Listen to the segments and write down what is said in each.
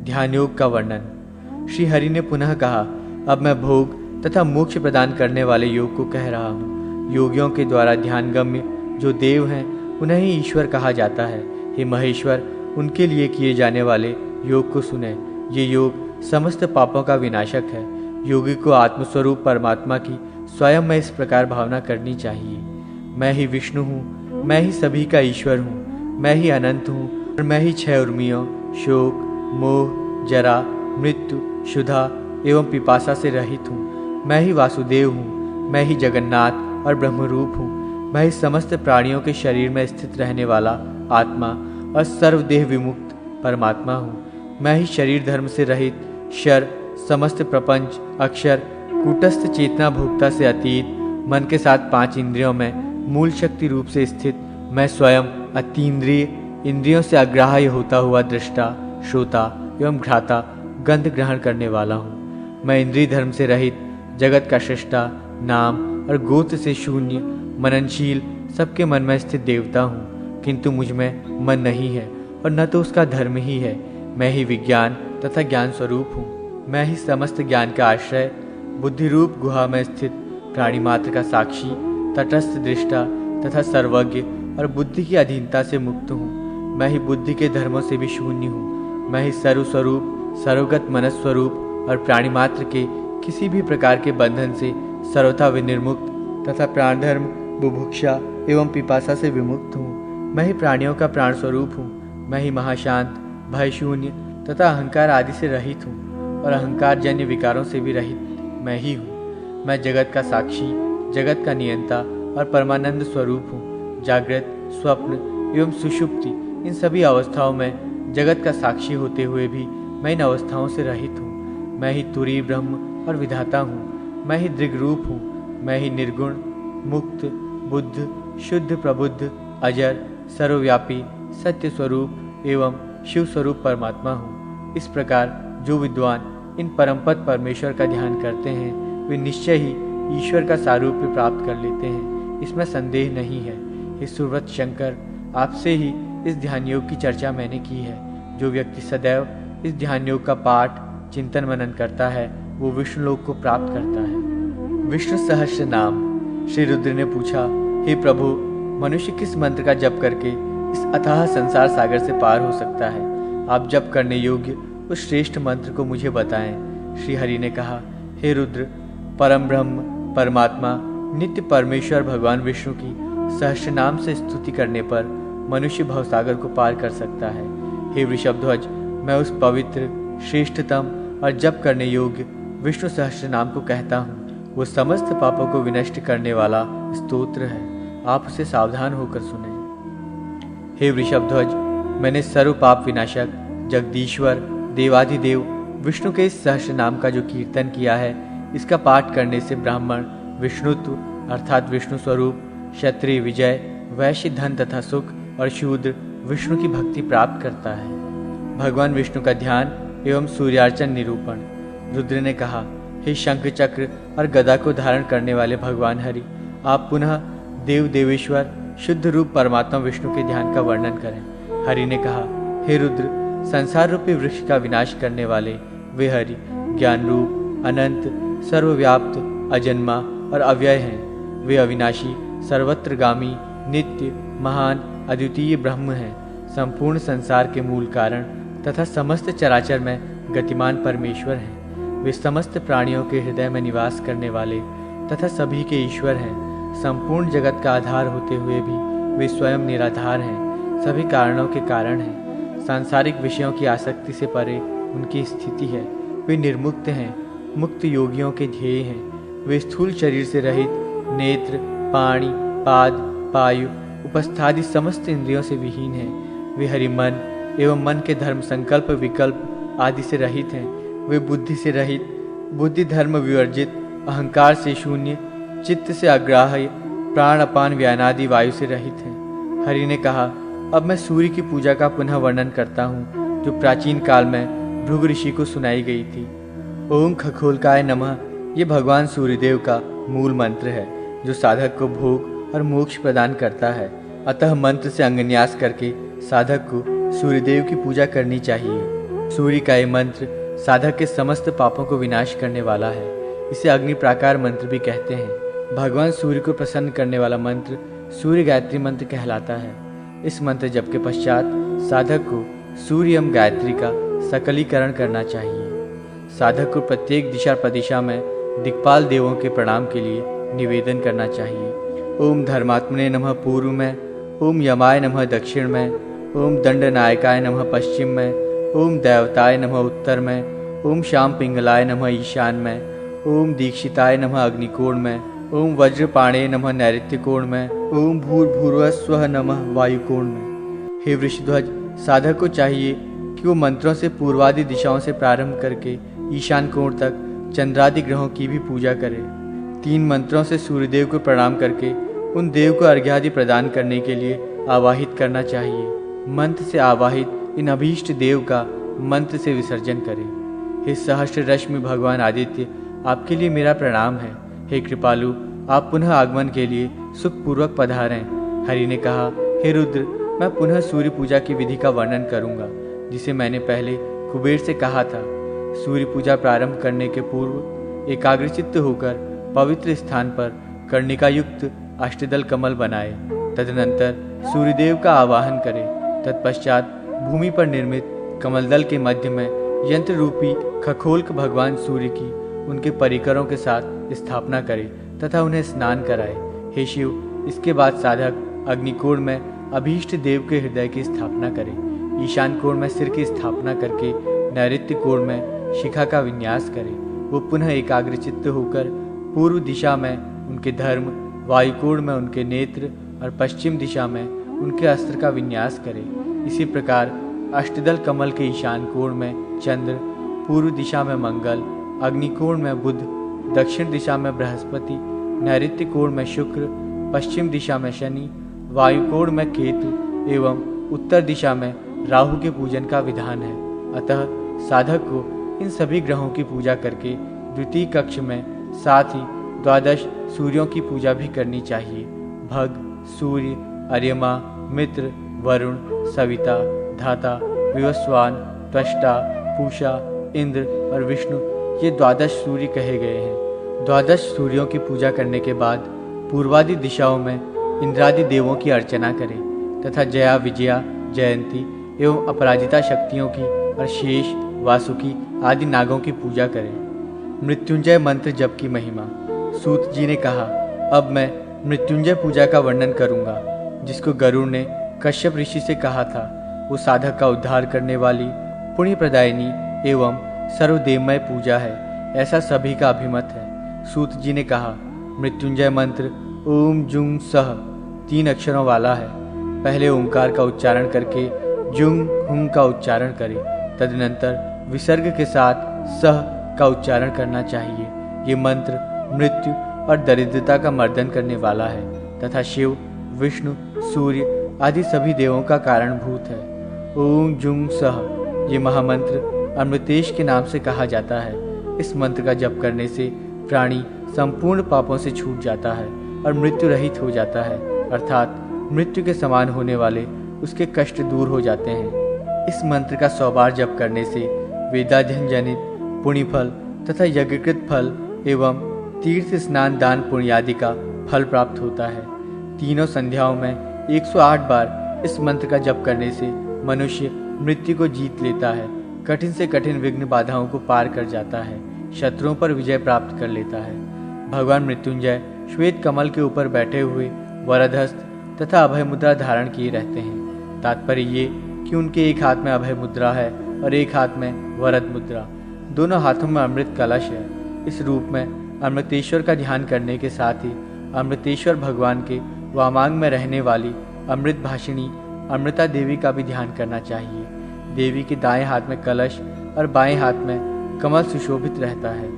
ध्यान योग का वर्णन। श्री हरि ने पुनः कहा, अब मैं भोग तथा मोक्ष प्रदान करने वाले योग को कह रहा हूँ। योगियों के द्वारा ध्यानगम्य जो देव हैं उन्हें ही ईश्वर कहा जाता है। हे महेश्वर, उनके लिए किए जाने वाले योग को सुने। ये योग समस्त पापों का विनाशक है। योगी को आत्मस्वरूप परमात्मा की स्वयं में इस प्रकार भावना करनी चाहिए, मैं ही विष्णु हूँ, मैं ही सभी का ईश्वर हूँ, मैं ही अनंत हूँ और मैं ही 6 उर्मियों शोक, मोह, जरा, मृत्यु, क्षुधा एवं पिपासा से रहित हूँ। मैं ही वासुदेव हूँ, मैं ही जगन्नाथ और ब्रह्मरूप हूँ। मैं ही समस्त प्राणियों के शरीर में स्थित रहने वाला आत्मा और सर्वदेह विमुक्त परमात्मा हूँ। मैं ही शरीर धर्म से रहित क्षर, समस्त प्रपंच, अक्षर, कूटस्थ चेतना भोक्ता से अतीत, मन के साथ 5 इंद्रियों में मूल शक्ति रूप से स्थित मैं स्वयं अतीन्द्रिय, इंद्रियों से अग्राह्य होता हुआ दृष्टा, श्रोता एवं घ्राता, गंध ग्रहण करने वाला हूँ। मैं इंद्रिय धर्म से रहित जगत का सृष्टा, नाम और गोत्र से शून्य, मननशील, सबके मन में स्थित देवता हूँ। किंतु मुझ में मन नहीं है और न तो उसका धर्म ही है। मैं ही विज्ञान तथा ज्ञान स्वरूप हूँ। मैं ही समस्त ज्ञान का आश्रय, बुद्धि रूप गुहा में स्थित प्राणी मात्र का साक्षी, तटस्थ दृष्टा तथा सर्वज्ञ और बुद्धि की अधीनता से मुक्त हूँ। मैं ही बुद्धि के धर्मों से भी शून्य हूँ। मैं ही सर्वस्वरूप, सर्वगत मनस्वरूप और प्राणी मात्र के किसी भी प्रकार के बंधन से सर्वथा विनिर्मुक्त तथा प्राण धर्म, बुभुक्षा एवं पिपासा से विमुक्त हूँ। मैं ही प्राणियों का प्राण स्वरूप हूँ। मैं ही महाशांत, भय शून्य तथा अहंकार आदि से रहित हूँ और अहंकार जन्य विकारों से भी रहित मैं ही हूँ। मैं जगत का साक्षी, जगत का नियंता और परमानंद स्वरूप हूँ। जागृत, स्वप्न एवं सुषुप्ति इन सभी अवस्थाओं में जगत का साक्षी होते हुए भी मैं इन अवस्थाओं से रहित हूँ। मैं ही तुरीय ब्रह्म और विधाता हूँ। मैं ही दृग्रूप हूँ। मैं ही निर्गुण, मुक्त, बुद्ध, शुद्ध प्रबुद्ध, अजर, सर्वव्यापी, सत्य स्वरूप एवं शिव स्वरूप परमात्मा हूँ। इस प्रकार जो विद्वान इन परमपद परमेश्वर का ध्यान करते हैं वे निश्चय ही ईश्वर का सारूप्य प्राप्त कर लेते हैं, इसमें संदेह नहीं है। हे सुव्रत शंकर, आपसे ही इस ध्यान योग की चर्चा मैंने की है। जो व्यक्ति सदैव इस ध्यान योग का पाठ, चिंतन मनन करता है वो विष्णु लोक को प्राप्त करता है। विष्णु सहस्र नाम। श्री रुद्र ने पूछा, हे प्रभु, मनुष्य किस मंत्र का जप करके इस अथाह संसार सागर से पार हो सकता है? आप जप करने योग्य उस श्रेष्ठ मंत्र को मुझे बताएं। श्री हरि ने कहा, हे रुद्र, परम ब्रह्म परमात्मा नित्य परमेश्वर भगवान विष्णु की सहस्र नाम से स्तुति करने पर मनुष्य भवसागर को पार कर सकता है। हे वृषभध्वज, मैं उस पवित्र, श्रेष्ठतम और जप करने योग्य विष्णु सहस्र नाम को कहता हूँ। वो समस्त पापों को विनष्ट करने वाला स्तोत्र है, आप उसे सावधान होकर सुने। हे वृषभध्वज, मैंने सर्व पाप विनाशक, जगदीश्वर, देवाधिदेव विष्णु के इस सहस्र नाम का जो कीर्तन किया है, इसका पाठ करने से ब्राह्मण विष्णुत्व अर्थात विष्णु स्वरूप, क्षत्रिय विजय, वैश्य धन तथा सुख और शूद्र विष्णु की भक्ति प्राप्त करता है। भगवान विष्णु का ध्यान एवं सूर्यार्चन निरूपण। रुद्र ने कहा, हे शंख चक्र और गदा को धारण करने वाले भगवान हरि, आप पुनः देव देवेश्वर शुद्ध रूप परमात्मा विष्णु के ध्यान का वर्णन करें। हरि ने कहा, हे रुद्र, संसार रूपी वृक्ष का विनाश करने वाले वे हरि ज्ञान रूप, अनंत, सर्वव्याप्त, अजन्मा और अव्यय हैं। वे अविनाशी, सर्वत्रगामी, नित्य, महान, अद्वितीय ब्रह्म हैं। संपूर्ण संसार के मूल कारण तथा समस्त चराचर में गतिमान परमेश्वर हैं। वे समस्त प्राणियों के हृदय में निवास करने वाले तथा सभी के ईश्वर हैं। संपूर्ण जगत का आधार होते हुए भी वे स्वयं निराधार हैं, सभी कारणों के कारण हैं। सांसारिक विषयों की आसक्ति से परे उनकी स्थिति है। वे निर्मुक्त हैं, मुक्त योगियों के ध्येय हैं। वे स्थूल शरीर से रहित, नेत्र, पाणि, पाद, पायु, उपस्थादि समस्त इंद्रियों से विहीन हैं। वे हरिमन एवं मन के धर्म, संकल्प, विकल्प आदि से रहित हैं। वे बुद्धि से रहित, बुद्धि धर्म विवर्जित, अहंकार से शून्य, चित्त से अग्राह्य, प्राण अपान व्यानादि वायु से रहित हैं। हरि ने कहा, अब मैं सूर्य की पूजा का पुनः वर्णन करता हूँ, जो प्राचीन काल में भृगु ऋषि को सुनाई गई थी। ओम खगोलकाय नमः ये भगवान सूर्यदेव का मूल मंत्र है, जो साधक को भोग और मोक्ष प्रदान करता है। अतः मंत्र से अंगन्यास करके साधक को सूर्यदेव की पूजा करनी चाहिए। सूर्य का ये मंत्र साधक के समस्त पापों को विनाश करने वाला है। इसे अग्नि प्राकार मंत्र भी कहते हैं। भगवान सूर्य को प्रसन्न करने वाला मंत्र सूर्य गायत्री मंत्र कहलाता है। इस मंत्र जप के पश्चात साधक को सूर्य एवं गायत्री का सकलीकरण करना चाहिए। साधक को प्रत्येक दिशा प्रदिशा में दिक्पाल देवों के प्रणाम के लिए निवेदन करना चाहिए। ओम धर्मात्मने नमः पूर्व में, ओम यमाय नमः दक्षिण में, ओम दंडनायकाय नमः पश्चिम में, ओम देवताय नमः उत्तर में, ओम श्याम पिंगलाय नमः ईशान में, ओम दीक्षिताय नमः अग्निकोण में, ओम वज्रपाणे नमः नैऋत्य कोण में, ओम भूर्भुवस्वः नमः वायुकोण में। हे वृषध्वज, साधक को चाहिए कि वो मंत्रों से पूर्वादि दिशाओं से प्रारंभ करके ईशान कोण तक चंद्रादि ग्रहों की भी पूजा करे। 3 मंत्रों से सूर्यदेव को प्रणाम करके उन देव को अर्घ्यादि प्रदान करने के लिए आवाहित करना चाहिए। मंत्र से आवाहित इन अभीष्ट देव का मंत्र से विसर्जन करें। हे सहस्त्र रश्मि भगवान आदित्य, आपके लिए मेरा प्रणाम है। हे कृपालु, आप पुनः आगमन के लिए सुखपूर्वक पधारें। हरि ने कहा, हे रुद्र, मैं पुनः सूर्य पूजा की विधि का वर्णन करूंगा, जिसे मैंने पहले कुबेर से कहा था। सूर्य पूजा प्रारंभ करने के पूर्व एकाग्रचित्त होकर पवित्र स्थान पर कर्णिका युक्त अष्टदल कमल बनाए। तदनंतर सूर्यदेव का आवाहन करें। तत्पश्चात भूमि पर निर्मित कमलदल के मध्य में यंत्र रूपी खखोल्क भगवान सूर्य की उनके परिकरों के साथ स्थापना करें तथा उन्हें स्नान कराए। हे शिव, इसके बाद साधक अग्निकोण में अभीष्ट देव के हृदय की स्थापना करें। ईशान कोण में सिर की स्थापना करके नैऋत्य कोण में शिखा का विन्यास करें। वो पुनः एकाग्रचित्त होकर पूर्व दिशा में उनके धर्म, वायुकोण में उनके नेत्र और पश्चिम दिशा में उनके अस्त्र का विन्यास करें। इसी प्रकार अष्टदल कमल के ईशान कोण में चंद्र, पूर्व दिशा में मंगल, अग्निकोण में बुध, दक्षिण दिशा में बृहस्पति, नैऋत्य कोण में शुक्र, पश्चिम दिशा में शनि, वायुकोण में केतु एवं उत्तर दिशा में राहु के पूजन का विधान है। अतः साधक को इन सभी ग्रहों की पूजा करके द्वितीय कक्ष में साथ ही 12 सूर्यों की पूजा भी करनी चाहिए। भग, सूर्य, अर्यमा, मित्र, वरुण, सविता, धाता, विवस्वान, त्वष्टा, पूषा, इंद्र और विष्णु, ये 12 सूर्य कहे गए हैं। 12 सूर्यों की पूजा करने के बाद पूर्वादि दिशाओं में इंद्रादि देवों की अर्चना करें तथा जया, विजया, जयंती एवं अपराजिता शक्तियों की और शेष, वासुकी आदि नागों की पूजा करें। मृत्युंजय मंत्र जप की महिमा। सूत जी ने कहा, अब मैं मृत्युंजय पूजा का वर्णन करूंगा, जिसको गरुड़ ने कश्यप ऋषि से कहा था। वो साधक का उद्धार करने वाली पुण्य प्रदायिनी एवं सर्वदेवमय पूजा है, ऐसा सभी का अभिमत है। सूत जी ने कहा, मृत्युंजय मंत्र ओम जुंग सह 3 अक्षरों वाला है। पहले ओंकार का उच्चारण करके जुंग हुंग का उच्चारण करें। तदनंतर विसर्ग के साथ सह का उच्चारण करना चाहिए। ये मंत्र मृत्यु और दरिद्रता का मर्दन करने वाला है तथा शिव, विष्णु, सूर्य आदि सभी देवों का कारणभूत है। ओम जुंग सह ये महामंत्र अमृतेश के नाम से कहा जाता है। इस मंत्र का जप करने से प्राणी संपूर्ण पापों से छूट जाता है और मृत्यु रहित हो जाता है, अर्थात मृत्यु के समान होने वाले उसके कष्ट दूर हो जाते हैं। इस मंत्र का 100 बार जप करने से वेदाध्ययन जनित पुण्य फल तथा यज्ञकृत फल एवं तीर्थ स्नान दान पुण्य आदि का फल प्राप्त होता है। तीनों संध्याओं में 108 बार इस मंत्र का जप करने से मनुष्य मृत्यु को जीत लेता है, कठिन से कठिन विघ्न बाधाओं को पार कर जाता है, शत्रुओं पर विजय प्राप्त कर लेता है। भगवान मृत्युंजय श्वेत कमल के ऊपर बैठे हुए वरदहस्त तथा अभय मुद्रा धारण किए रहते हैं। तात्पर्य ये कि उनके एक हाथ में अभय मुद्रा है और एक हाथ में वरद मुद्रा, दोनों हाथों में अमृत कलश है। इस रूप में अमृतेश्वर का ध्यान करने के साथ ही अमृतेश्वर भगवान के वामांग में रहने वाली अमृत भाषिणी अमृता देवी का भी ध्यान करना चाहिए। देवी के दाएं हाथ में कलश और बाएं हाथ में कमल सुशोभित रहता है।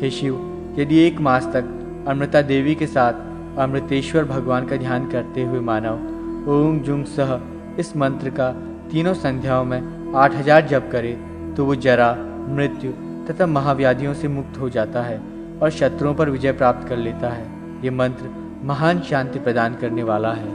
हे शिव, यदि 1 मास तक अमृता देवी के साथ अमृतेश्वर भगवान का ध्यान करते हुए मानव ओम जुंग सह इस मंत्र का तीनों संध्याओं में 8000 जप करे तो वो जरा, मृत्यु तथा महाव्याधियों से मुक्त हो जाता है और शत्रुओं पर विजय प्राप्त कर लेता है। ये मंत्र महान शांति प्रदान करने वाला है।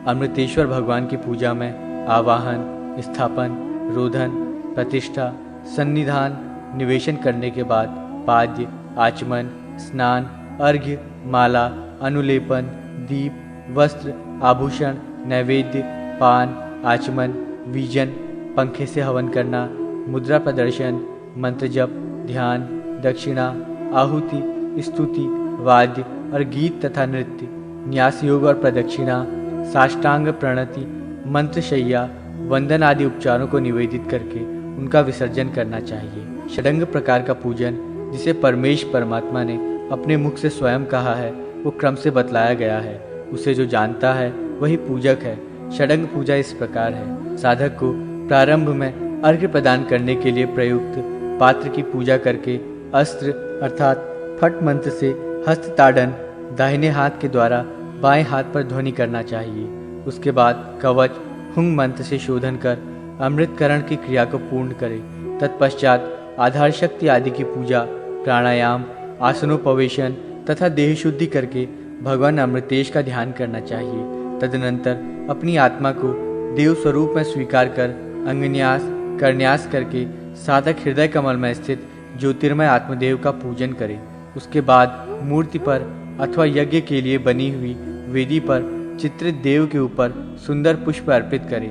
अमृतेश्वर भगवान की पूजा में आवाहन, स्थापन, रोधन, प्रतिष्ठा, सन्निधान निवेशन करने के बाद पाद्य, आचमन, स्नान, अर्घ्य, माला, अनुलेपन, दीप, वस्त्र, आभूषण, नैवेद्य, पान, आचमन, वीजन, पंखे से हवन करना, मुद्रा प्रदर्शन, मंत्र जप, ध्यान, दक्षिणा, आहुति, स्तुति, वाद्य और गीत तथा नृत्य, न्यास योग और प्रदक्षिणा, साष्टांग प्रणति, मंत्रशैया, वंदन आदि उपचारों को निवेदित करके उनका विसर्जन करना चाहिए। षडंग प्रकार का पूजन, जिसे परमेश परमात्मा ने अपने मुख से स्वयं कहा है, वो क्रम से बतलाया गया है। उसे जो जानता है वही पूजक है। षडंग पूजा इस प्रकार है। साधक को प्रारंभ में अर्घ्य प्रदान करने के लिए प्रयुक्त पात्र की पूजा करके अस्त्र अर्थात फट मंत्र से हस्त ताड़न दाहिने हाथ के द्वारा बाएं हाथ पर ध्वनि करना चाहिए। उसके बाद कवच हुंग मंत्र से शोधन कर अमृतकरण की क्रिया को पूर्ण करें। तत्पश्चात आधार शक्ति आदि की पूजा, प्राणायाम, आसनोपवेशन तथा देह शुद्धि करके भगवान अमृतेश का ध्यान करना चाहिए। तदनंतर अपनी आत्मा को देव स्वरूप में स्वीकार कर अंगन्यास करन्यास करके साधक हृदय कमल में स्थित ज्योतिर्मय आत्मदेव का पूजन करे। उसके बाद मूर्ति पर अथवा यज्ञ के लिए बनी हुई वेदी पर चित्रित देव के ऊपर सुंदर पुष्प अर्पित करे।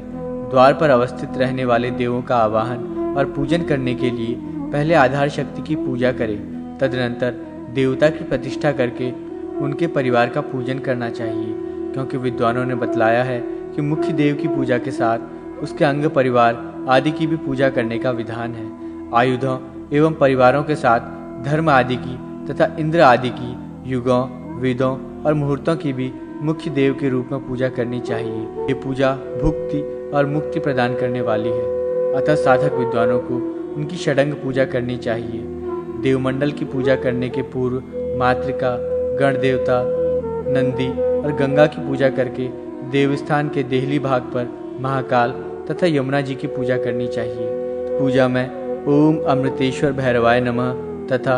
द्वार पर अवस्थित रहने वाले देवों का आवाहन और पूजन करने के लिए पहले आधार शक्ति की पूजा करे। तदनंतर देवता की प्रतिष्ठा करके उनके परिवार का पूजन करना चाहिए, क्योंकि विद्वानों ने बतलाया है कि मुख्य देव की पूजा के साथ उसके अंग परिवार आदि की भी पूजा करने का विधान है। आयुधों एवं परिवारों के साथ धर्म आदि की तथा इंद्र आदि की, युगों, वेदों और मुहूर्तों की भी मुख्य देव के रूप में पूजा करनी चाहिए। ये पूजा भुक्ति और मुक्ति प्रदान करने वाली है। अतः साधक विद्वानों को उनकी षडंग पूजा करनी चाहिए। देवमंडल की पूजा करने के पूर्व मातृका, गण देवता, नंदी और गंगा की पूजा करके देवस्थान के देहली भाग पर महाकाल तथा यमुना जी की पूजा करनी चाहिए। पूजा में ओम अमृतेश्वर भैरवाय नमः तथा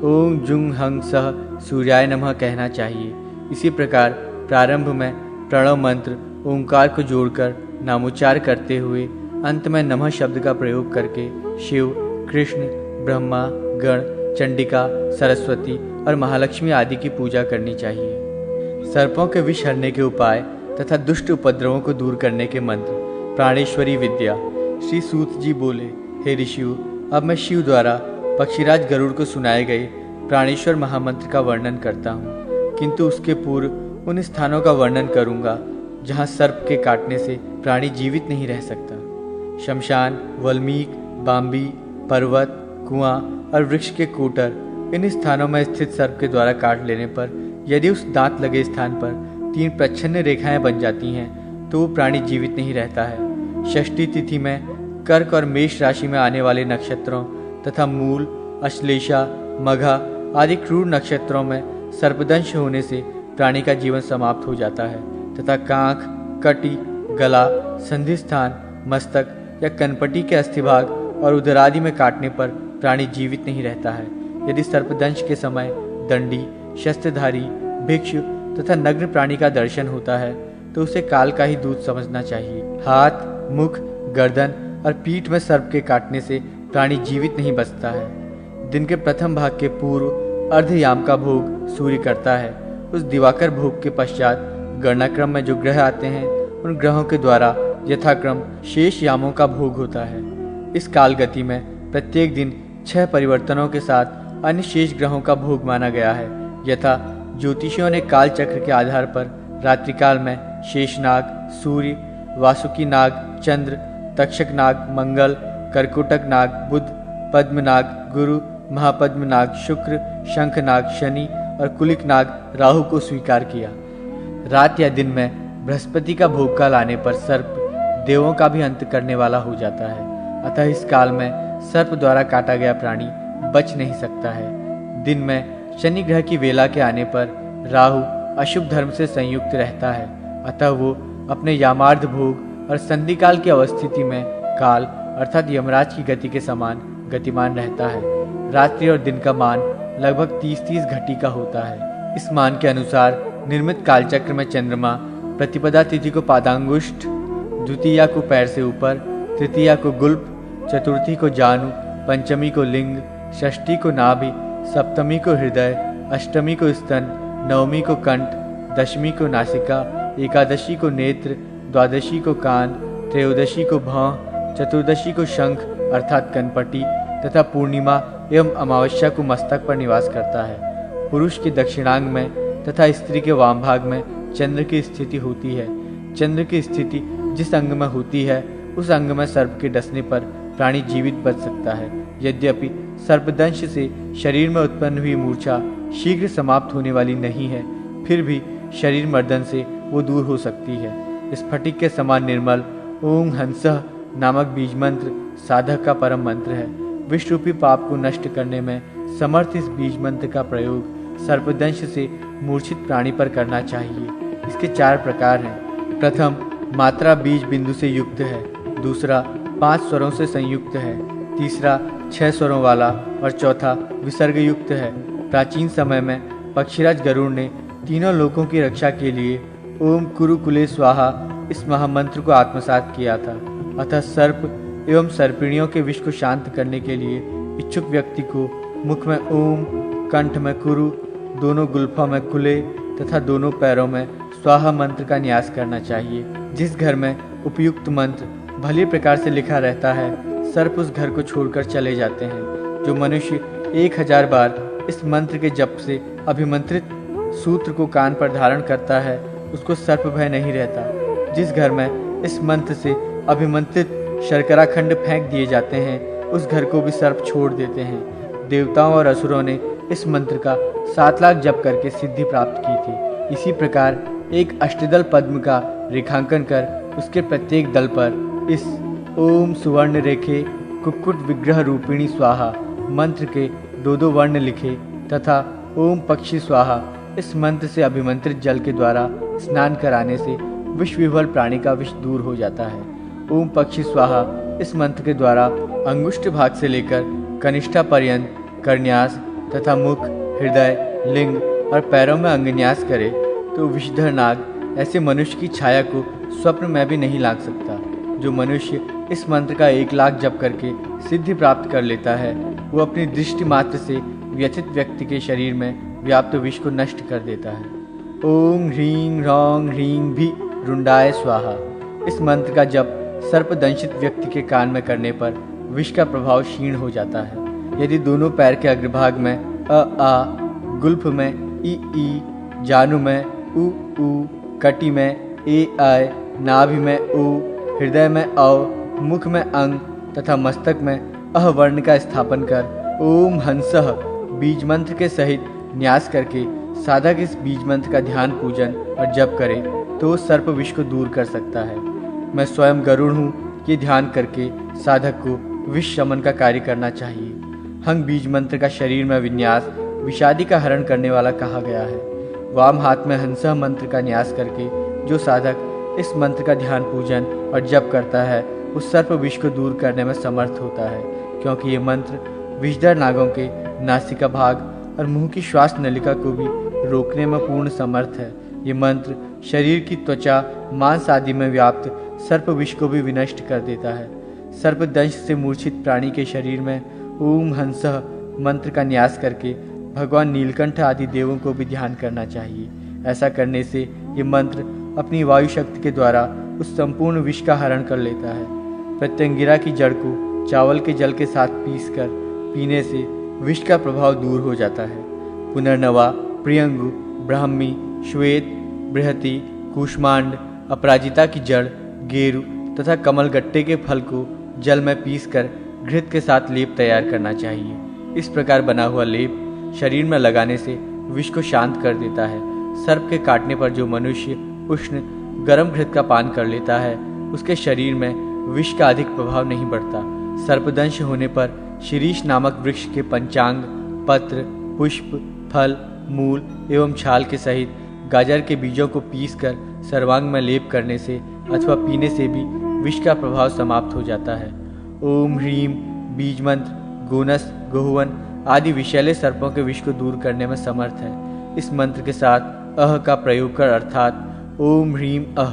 ओम जुंग हंग सह सूर्याय नमः कहना चाहिए। इसी प्रकार प्रारंभ में प्रणव मंत्र ओंकार को जोड़कर नामोच्चार करते हुए अंत में नमः शब्द का प्रयोग करके शिव, कृष्ण, ब्रह्मा, गण, चंडिका, सरस्वती और महालक्ष्मी आदि की पूजा करनी चाहिए। सर्पों के विष हरने के उपाय तथा दुष्ट उपद्रवों को दूर करने के मंत्र, प्राणेश्वरी विद्या। श्री सूत जी बोले, हे ऋषियों, अब मैं शिव द्वारा पक्षीराज गरुड़ को सुनाए गए प्राणेश्वर महामंत्र का वर्णन करता हूँ, किंतु उसके पूर्व उन स्थानों का वर्णन करूँगा जहाँ सर्प के काटने से प्राणी जीवित नहीं रह सकता। शमशान, वल्मीक, बाम्बी, पर्वत, कुआं और वृक्ष के कोटर, इन स्थानों में स्थित सर्प के द्वारा काट लेने पर यदि उस दांत लगे स्थान पर 3 प्रच्छन्न रेखाएं बन जाती हैं तो वो प्राणी जीवित नहीं रहता है। षष्ठी तिथि में कर्क और मेष राशि में आने वाले नक्षत्रों तथा मूल, अश्लेषा, मघा आदि क्रूर नक्षत्रों में सर्पदंश होने से प्राणी का जीवन समाप्त हो जाता है तथा कांख, कटी, गला, संधि स्थान, मस्तक या कनपटी के अस्थिभाग और उदर आदि में काटने पर प्राणी जीवित नहीं रहता है। यदि सर्पदंश के समय दंडी, शस्त्रधारी, भिक्षु तथा नग्न प्राणी का दर्शन होता है तो उसे काल का ही दूत समझना चाहिए। हाथ, मुख, गर्दन और पीठ में सर्प के काटने से प्राणी जीवित नहीं बचता है। दिन के प्रथम भाग के पूर्व अर्धयाम का भोग सूर्य करता है। उस दिवाकर भोग के पश्चात गणनाक्रम में जो ग्रह आते हैं उन ग्रहों के द्वारा यथाक्रम शेष यामों का भोग होता है। इस काल गति में प्रत्येक दिन 6 परिवर्तनों के साथ अन्य शेष ग्रहों का भोग माना गया है। यथा ज्योतिषियों ने काल चक्र के आधार पर रात्रिकाल में शेषनाग, सूर्य, वासुकी नाग, चंद्र, तक्षक नाग, मंगल, कर्कोटक नाग, बुध, पद्मनाग, गुरु, महापद्मनाग, शुक्र, शंखनाग, शनि और कुलिक नाग, राहु को स्वीकार किया। रात या दिन में बृहस्पति का भोग काल आने पर सर्प देवों का भी अंत करने वाला हो जाता है। अतः इस काल में सर्प द्वारा काटा गया प्राणी बच नहीं सकता है। दिन में शनि ग्रह की वेला के आने पर राहु अशुभ धर्म से संयुक्त रहता है, अतः वो अपने यामार्ध भोग और संधि काल की अवस्थिति में काल अर्थात यमराज की गति के समान गतिमान रहता है। रात्रि और दिन का मान लगभग 30-30 घटी का होता है। इस मान के अनुसार निर्मित कालचक्र में चंद्रमा प्रतिपदा तिथि को पादांगुष्ठ, द्वितीया को पैर से ऊपर, तृतीया को गुल्प, चतुर्थी को जानु, पंचमी को लिंग, षष्ठी को नाभि, सप्तमी को हृदय, अष्टमी को स्तन, नवमी को कंठ, दशमी को नासिका, एकादशी को नेत्र, द्वादशी को कान, त्रयोदशी को भौं, चतुर्दशी को शंख अर्थात कनपटी तथा पूर्णिमा एवं अमावस्या को मस्तक पर निवास करता है। पुरुष के दक्षिणांग में तथा स्त्री के वाम भाग में चंद्र की स्थिति होती है। चंद्र की स्थिति जिस अंग में होती है उस अंग में सर्प के डसने पर प्राणी जीवित बच सकता है। यद्यपि सर्पदंश से शरीर में उत्पन्न हुई मूर्छा शीघ्र समाप्त होने वाली नहीं है, फिर भी शरीर मर्दन से वो दूर हो सकती है। स्फटिक के समान निर्मल ओम हंसः नामक बीज मंत्र साधक का परम मंत्र है। विष रूपी पाप को नष्ट करने में समर्थ इस बीज मंत्र का प्रयोग सर्पदंश से मूर्छित प्राणी पर करना चाहिए। इसके 4 प्रकार हैं। प्रथम, मात्रा बीज बिंदु से युक्त है। दूसरा, 5 स्वरों से संयुक्त है। तीसरा, 6 स्वरों वाला और चौथा विसर्ग युक्त है। प्राचीन समय में पक्षीराज गरुड़ ने तीनों लोकों की रक्षा के लिए ओम कुरुकुले स्वाहा इस महामंत्र को आत्मसात किया था। अतः सर्प एवं सर्पिणियों के विष को शांत करने के लिए इच्छुक व्यक्ति को मुख में ओम, कंठ में कुरु, दोनों गुल्फों में कुले तथा दोनों पैरों में स्वाहा मंत्र का न्यास करना चाहिए। जिस घर में उपयुक्त मंत्र भली प्रकार से लिखा रहता है, सर्प उस घर को छोड़कर चले जाते हैं। जो मनुष्य 1000 बार इस मंत्र के जप से अभिमंत्रित सूत्र को कान पर धारण करता है, उसको सर्प भय नहीं रहता। जिस घर में इस मंत्र से अभिमंत्रित शर्करा खंड फेंक दिए जाते हैं, उस घर को भी सर्प छोड़ देते हैं। देवताओं और असुरों ने इस मंत्र का 7 लाख जप करके सिद्धि प्राप्त की थी। इसी प्रकार एक अष्टदल पद्म का रेखांकन कर उसके प्रत्येक दल पर इस ओम सुवर्ण रेखे कुक्कुट विग्रह रूपिणी स्वाहा मंत्र के 2-2 वर्ण लिखे तथा ओम पक्षी स्वाहा इस मंत्र से अभिमंत्रित जल के द्वारा स्नान कराने से विष विह्वल प्राणी का विष दूर हो जाता है। ओम पक्षी स्वाहा इस मंत्र के द्वारा अंगुष्ठ भाग से लेकर कनिष्ठा पर्यंत करन्यास तथा मुख, हृदय, लिंग और पैरों में अंगन्यास करे तो विषधर नाग ऐसे मनुष्य की छाया को स्वप्न में भी नहीं लांघ सकता। जो मनुष्य इस मंत्र का 1 लाख जप करके सिद्धि प्राप्त कर लेता है, वो अपनी दृष्टि मात्र से व्यथित व्यक्ति के शरीर में व्याप्त विष को नष्ट कर देता है। ओम ह्रीं ह्रौं ह्रीं भी रुंडाय स्वाहा इस मंत्र का जप सर्पदंशित व्यक्ति के कान में करने पर विष का प्रभाव क्षीण हो जाता है। यदि दोनों पैर के अग्रभाग में अ आ, गुल्फ में ई, जानु में उ, कटी में ए आय, नाभि में ओ, हृदय में औ, मुख में अंग तथा मस्तक में अह वर्ण का स्थापन कर ओम हंसः बीज मंत्र के सहित न्यास करके साधक इस बीज मंत्र का ध्यान, पूजन और जप करे तो सर्प विष को दूर कर सकता है। मैं स्वयं गरुड़ हूँ, ये ध्यान करके साधक को विष शमन का कार्य करना चाहिए। हंग बीज मंत्र का शरीर में विन्यास विषादी का हरण करने वाला कहा गया है। वाम हाथ में हंसः मंत्र का न्यास करके जो साधक इस मंत्र का ध्यान, पूजन और जप करता है उस सर्प विष को दूर करने में समर्थ होता है, क्योंकि ये मंत्र विषधर नागों के नासिका भाग और मुंह की श्वास नलिका को भी रोकने में पूर्ण समर्थ है। ये मंत्र शरीर की त्वचा, मांस आदि में व्याप्त सर्प विष को भी विनष्ट कर देता है। सर्पदंश से मूर्छित प्राणी के शरीर में ओम हंसः मंत्र का न्यास करके भगवान नीलकंठ आदि देवों को भी ध्यान करना चाहिए। ऐसा करने से ये मंत्र अपनी वायु शक्ति के द्वारा उस संपूर्ण विष का हरण कर लेता है। प्रत्यंगिरा की जड़ को चावल के जल के साथ पीसकर पीने से विष का प्रभाव दूर हो जाता है। पुनर्नवा, प्रियंगु, ब्राह्मी, श्वेत, बृहति, कूष्मांड, अपराजिता की जड़, गेरु तथा कमलगट्टे के फल को जल में पीसकर घृत के साथ लेप तैयार करना चाहिए। इस प्रकार बना हुआ लेप शरीर में लगाने से विष को शांत कर देता है। सर्प के काटने पर जो मनुष्य उष्ण गर्म घृत का पान कर लेता है उसके शरीर में विष का अधिक प्रभाव नहीं बढ़ता। सर्पदंश होने पर शीरीष नामक वृक्ष के पंचांग, पत्र, पुष्प, फल, मूल एवं छाल के सहित गाजर के बीजों को पीसकर सर्वांग में लेप करने से अथवा पीने से भी विष का प्रभाव समाप्त हो जाता है। ओम ह्रीं बीज मंत्र गोनस, गोहुवन आदि विषैले सर्पों के विष को दूर करने में समर्थ है। इस मंत्र के साथ अह का प्रयोग कर अर्थात ओम ह्रीं अह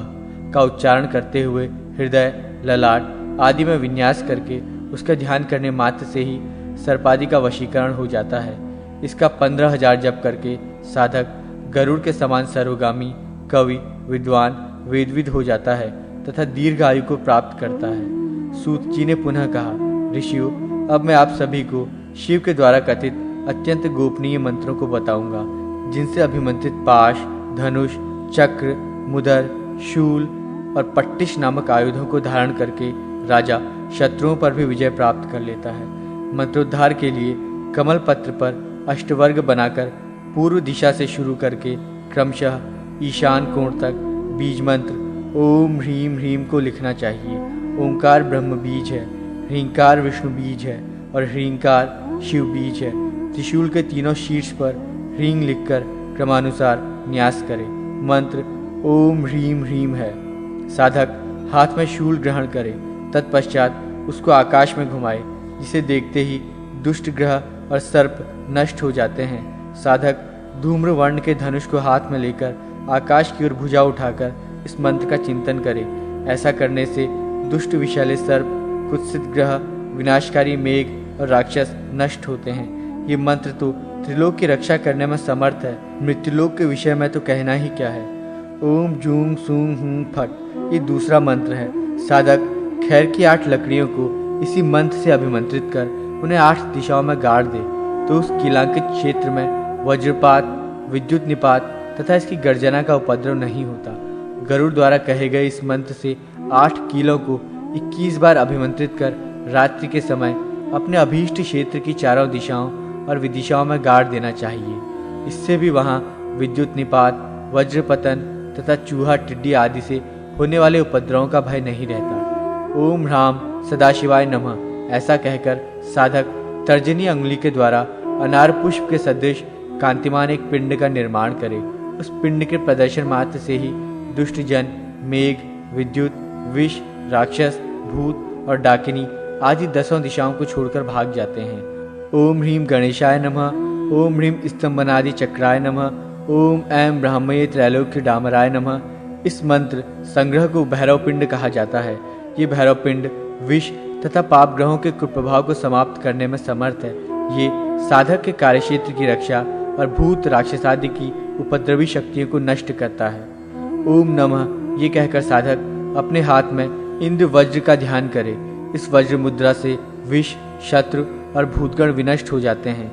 का उच्चारण करते हुए हृदय, ललाट आदि में विन्यास करके उसका ध्यान करने मात्र से ही सर्पादि का वशीकरण हो जाता है। इसका 15,000 जप करके साधक गरुड़ के समान सर्वगामी, कवि, विद्वान, वेदविद हो जाता है तथा दीर्घ आयु को प्राप्त करता है। सूत जी ने पुनः कहा, ऋषियों, अब मैं आप सभी को शिव के द्वारा कथित अत्यंत गोपनीय मंत्रों को बताऊंगा, जिनसे अभिमंत्रित पाश, धनुष, चक्र, मुदर, शूल और पट्टिश नामक आयुधों को धारण करके राजा शत्रुओं पर भी विजय प्राप्त कर लेता है। मंत्रोद्धार के लिए कमल पत्र पर अष्टवर्ग बनाकर पूर्व दिशा से शुरू करके क्रमशः ईशान कोण तक बीज मंत्र ओम ह्रीम ह्रीम को लिखना चाहिए। ओंकार ब्रह्म बीज है, ह्रींकार विष्णु बीज है और ह्रींकार शिव बीज है। त्रिशूल के तीनों शीर्ष पर ह्रीं लिखकर क्रमानुसार न्यास करे। मंत्र ओम ह्रीम ह्रीम है। साधक हाथ में शूल ग्रहण करे, तत्पश्चात उसको आकाश में घुमाए, जिसे देखते ही दुष्ट ग्रह और सर्प नष्ट हो जाते हैं। साधक धूम्र वर्ण के धनुष को हाथ में लेकर आकाश की ओर भुजा उठाकर इस मंत्र का चिंतन करे। ऐसा करने से दुष्ट विषैले सर्प, कुत्सित ग्रह, विनाशकारी मेघ और राक्षस नष्ट होते हैं। ये मंत्र तो त्रिलोक की रक्षा करने में समर्थ है। मृत्युलोक के विषय में तो कहना ही क्या है। ओम जूम सूम हूं फट ये दूसरा मंत्र है। साधक खैर की 8 लकड़ियों को इसी मंत्र से अभिमंत्रित कर उन्हें 8 दिशाओं में गाड़ दे तो उस कीलांकित क्षेत्र में वज्रपात, विद्युत निपात तथा इसकी गर्जना का उपद्रव नहीं होता। गरुड़ द्वारा कहे गए इस मंत्र से 8 कीलों को 21 बार अभिमंत्रित कर रात्रि के समय अपने अभीष्ट क्षेत्र की चारों दिशाओं और विदिशाओं में गाड़ देना चाहिए। इससे भी वहां विद्युत निपात, वज्रपतन तथा चूहा, टिड्डी आदि से होने वाले उपद्रवों का भय नहीं रहता। ओम ह्राम सदाशिवाय नमः ऐसा कहकर साधक तर्जनी अंगुली के द्वारा अनार पुष्प के सदृश कांतिमान एक पिंड का निर्माण करे। उस पिंड के प्रदर्शन मात्र से ही दुष्ट जन, मेघ, विद्युत, विष, राक्षस, भूत और डाकिनी आदि 10 दिशाओं को छोड़कर भाग जाते हैं। ओम ह्रीम गणेशाय नमः। ओम ह्रीम स्तंभनादि चक्राय नमः। ओम ऐं ब्राह्मये त्रैलोक्य डामराय नमः। इस मंत्र संग्रह को भैरव पिंड कहा जाता है। ये भैरव पिंड विष तथा पाप ग्रहों के कुप्रभाव को समाप्त करने में समर्थ है। ये साधक के कार्यक्षेत्र की रक्षा और भूत, राक्षस आदि की उपद्रवी शक्तियों को नष्ट करता है। ओम नमः ये कहकर साधक अपने हाथ में इंद्र वज्र का ध्यान करे। इस वज्र मुद्रा से विष, शत्रु और भूतगण विनष्ट हो जाते हैं।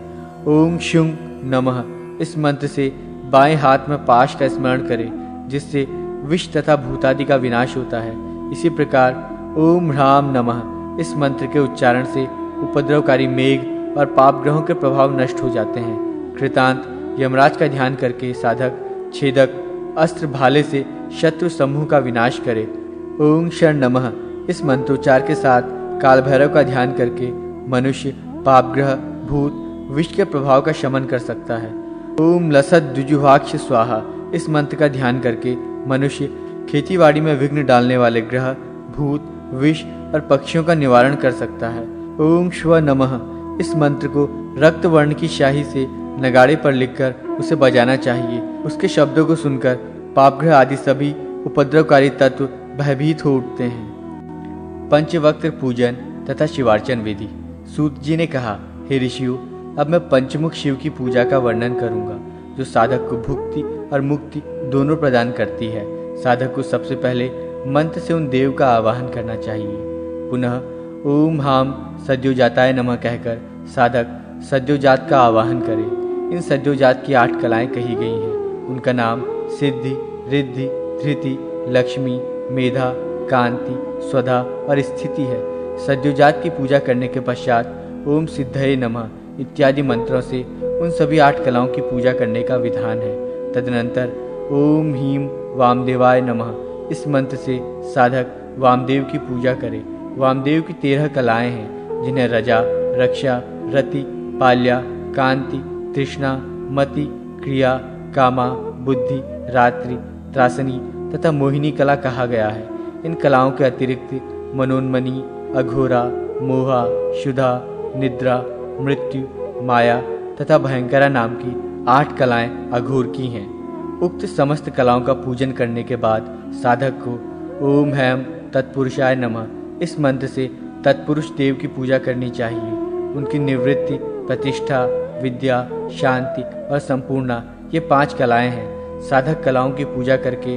ओम शुंग नमः इस मंत्र से बाएं हाथ में पाश का स्मरण करे, जिससे विष तथा भूतादि का विनाश होता है। इसी प्रकार ओम ह्राम नमः इस मंत्र के उच्चारण से उपद्रवकारी मेघ और पाप ग्रहों के प्रभाव नष्ट हो जाते हैं। कृतांत यमराज का ध्यान करके साधक छेदक अस्त्र भाले से शत्रु समूह का विनाश करे। ओम शर नमः इस मंत्रोच्चार के साथ काल भैरव का ध्यान करके मनुष्य पाप ग्रह, भूत, विष के प्रभाव का शमन कर सकता है। ओम लसत द्विजुहाक्ष स्वाहा इस मंत्र का ध्यान करके मनुष्य खेतीबाड़ी में विघ्न डालने वाले ग्रह, भूत, विष और पक्षियों का निवारण कर सकता है। ओम श्व नमः इस मंत्र को रक्त वर्ण की शाही से नगाड़े पर लिखकर उसे बजाना चाहिए। उसके शब्दों को सुनकर पापग्रह आदि सभी उपद्रवकारी तत्व भयभीत हो उठते हैं। पंचवक्त पूजन तथा शिवार्चन विधि। सूत जी ने कहा, हे ऋषियों, अब मैं पंचमुख शिव की पूजा का वर्णन करूंगा, जो साधक को भुक्ति और मुक्ति दोनों प्रदान करती है। साधक को सबसे पहले मंत्र से उन देव का आवाहन करना चाहिए। पुनः ओम हाम सद्योजाताय नमः कहकर साधक सद्योजात का आवाहन करे। इन सद्योजात की 8 कलाएं कही गई हैं। उनका नाम सिद्धि, रिद्धि, धृति, लक्ष्मी, मेधा, कांति, स्वधा और स्थिति है। सद्योजात की पूजा करने के पश्चात ओम सिद्धये नमः इत्यादि मंत्रों से उन सभी 8 कलाओं की पूजा करने का विधान है। तदनंतर ओम ह्रीम वामदेवाय नमः इस मंत्र से साधक वामदेव की पूजा करे। वामदेव की 13 कलाएं हैं, जिन्हें रजा, रक्षा, रति, पाल्या, कांति, तृष्णा, मति, क्रिया, कामा, बुद्धि, रात्रि, त्रासनी तथा मोहिनी कला कहा गया है। इन कलाओं के अतिरिक्त मनोन्मनी, अघोरा, मोहा, शुदा, निद्रा, मृत्यु, माया तथा भयंकरा नाम की 8 कलाएं अघोर की हैं। उक्त समस्त कलाओं का पूजन करने के बाद साधक को ओम हैम तत्पुरुषाय नमः इस मंत्र से तत्पुरुष देव की पूजा करनी चाहिए। उनकी निवृत्ति, प्रतिष्ठा, विद्या, शांति और संपूर्णा ये 5 कलाएं हैं। साधक कलाओं की पूजा करके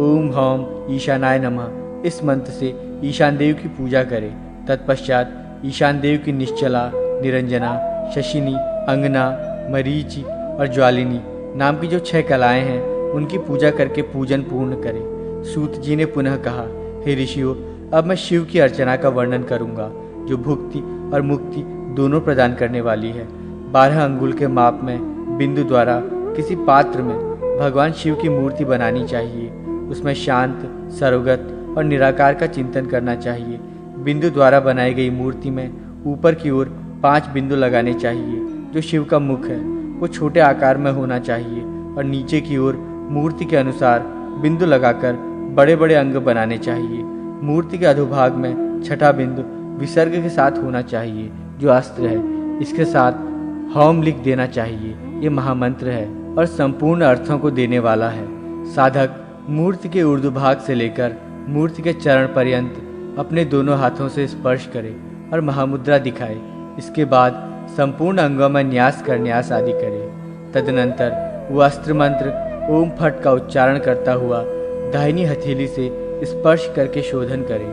ओम हौम ईशानाय नमः इस मंत्र से ईशान देव की पूजा करे। तत्पश्चात ईशान देव की निश्चला, निरंजना, शशिनी, अंगना, मरीचि और ज्वालिनी नाम की जो 6 कलाएं हैं उनकी पूजा करके पूजन पूर्ण करे। सूत जी ने पुनः कहा, हे ऋषियों, अब मैं शिव की अर्चना का वर्णन करूंगा जो भुक्ति और मुक्ति दोनों प्रदान करने वाली है। 12 अंगुल के माप में बिंदु द्वारा किसी पात्र में भगवान शिव की मूर्ति बनानी चाहिए। उसमें शांत, सर्वगत और निराकार का चिंतन करना चाहिए। बिंदु द्वारा बनाई गई मूर्ति में ऊपर की ओर 5 बिंदु लगाने चाहिए। जो शिव का मुख है वो छोटे आकार में होना चाहिए और नीचे की ओर मूर्ति के अनुसार बिंदु लगाकर बड़े बड़े अंग बनाने चाहिए। मूर्ति के अधोभाग में छठा बिंदु विसर्ग के साथ होना चाहिए जो अस्त्र है। इसके साथ हौम लिख देना चाहिए। ये महामंत्र है और संपूर्ण अर्थों को देने वाला है। साधक मूर्ति के ऊर्ध्वभाग से लेकर मूर्ति के चरण पर्यंत अपने दोनों हाथों से स्पर्श करे और महामुद्रा दिखाए। इसके बाद संपूर्ण अंगों में न्यास कर न्यास आदि करे। तदनंतर वो अस्त्र मंत्र ओम फट का उच्चारण करता हुआ दाहिनी हथेली से स्पर्श करके शोधन करे।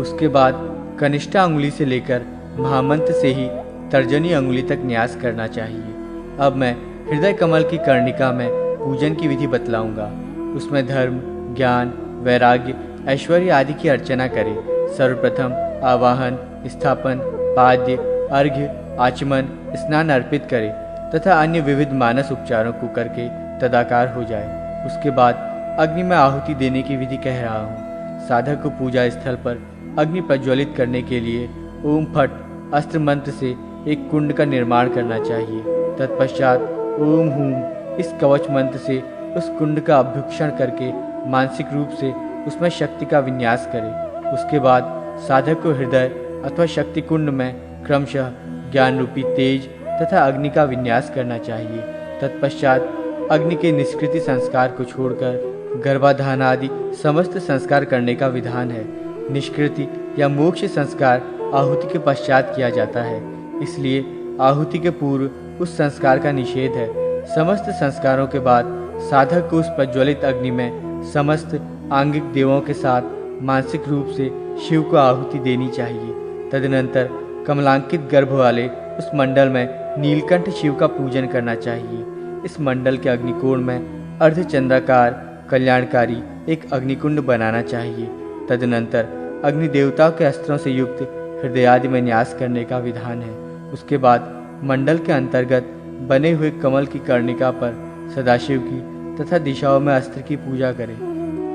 उसके बाद कनिष्ठा अंगुली से लेकर महामंत्र से ही तर्जनी अंगुली तक न्यास करना चाहिए। अब मैं हृदय कमल की कर्णिका में पूजन की विधि बतलाऊंगा। उसमें धर्म, ज्ञान, वैराग्य, ऐश्वर्य आदि की अर्चना करे। सर्वप्रथम आवाहन, स्थापन, पाद्य, अर्घ्य, आचमन, स्नान अर्पित करे तथा अन्य विविध मानस उपचारों को करके तदाकार हो जाए। उसके बाद अग्नि में आहुति देने की विधि कह रहा हूँ। साधक को पूजा स्थल पर अग्नि प्रज्वलित करने के लिए ओम फट अस्त्र मंत्र से एक कुंड का निर्माण करना चाहिए। तत्पश्चात ओम हूम इस कवच मंत्र से उस कुंड का अभ्युक्षण करके मानसिक रूप से उसमें शक्ति का विन्यास करे। उसके बाद साधक को हृदय अथवा शक्ति कुंड में क्रमशः ज्ञान रूपी तेज तथा अग्नि का विन्यास करना चाहिए। तत्पश्चात अग्नि के निष्कृति संस्कार को छोड़कर गर्भाधान आदि समस्त संस्कार करने का विधान है। निष्कृति या मोक्ष संस्कार आहुति के पश्चात किया जाता है, इसलिए आहुति के पूर्व उस संस्कार का निषेध है। समस्त संस्कारों के बाद साधक को उस प्रज्वलित अग्नि में समस्त आंगिक देवों के साथ मानसिक रूप से शिव को आहुति देनी चाहिए। तदनंतर कमलांकित गर्भ वाले उस मंडल में नीलकंठ शिव का पूजन करना चाहिए। इस मंडल के अग्निकोण में अर्धचंद्राकार कल्याणकारी एक अग्निकुंड बनाना चाहिए। तदनंतर अग्नि देवताओं के अस्त्रों से युक्त हृदय आदि में न्यास करने का विधान है। उसके बाद मंडल के अंतर्गत बने हुए कमल की कर्णिका पर सदाशिव की तथा दिशाओं में अस्त्र की पूजा करें।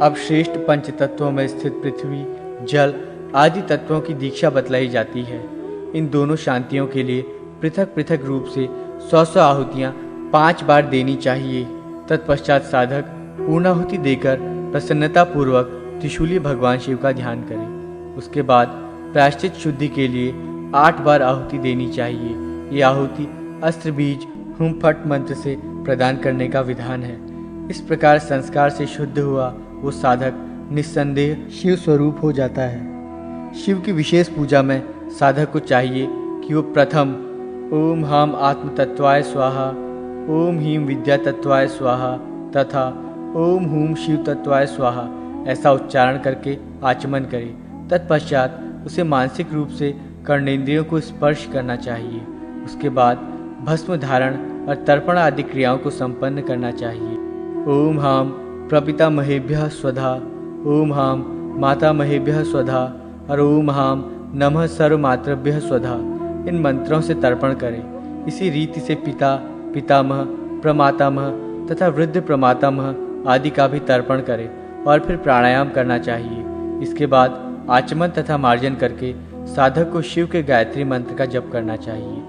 अब श्रेष्ठ पंच तत्वों में स्थित पृथ्वी, जल आदि तत्वों की दीक्षा बतलाई जाती है। इन दोनों शांतियों के लिए पृथक पृथक रूप से 100 आहुतियाँ 5 बार देनी चाहिए। तत्पश्चात साधक पूर्णाहुति देकर प्रसन्नता पूर्वक त्रिशूली भगवान शिव का ध्यान करे। उसके बाद प्रायश्चित शुद्धि के लिए 8 बार आहुति देनी चाहिए। ये आहुति अस्त्र बीज हुम फट मंत्र से प्रदान करने का विधान है। इस प्रकार संस्कार से शुद्ध हुआ वो साधक निस्संदेह शिव स्वरूप हो जाता है। शिव की विशेष पूजा में साधक को चाहिए कि वो प्रथम ओम हम आत्म तत्वाय स्वाहा, ओम हीम विद्या तत्वाय स्वाहा तथा ओम हूम शिव तत्वाय स्वाहा ऐसा उच्चारण करके आचमन करे। तत्पश्चात उसे मानसिक रूप से कर्णेंद्रियों को स्पर्श करना चाहिए। उसके बाद भस्म धारण और तर्पण आदि क्रियाओं को संपन्न करना चाहिए। ओम हम प्रपितामहेभ्यः स्वधा, ओम हम मातामहेभ्यः स्वधा और ओम हम नमः सर्वमातृभ्यः स्वधा इन मंत्रों से तर्पण करें। इसी रीति से पिता, पितामह, प्रमातामह तथा वृद्ध प्रमातामह आदि का भी तर्पण करें और फिर प्राणायाम करना चाहिए। इसके बाद आचमन तथा मार्जन करके साधक को शिव के गायत्री मंत्र का जप करना चाहिए।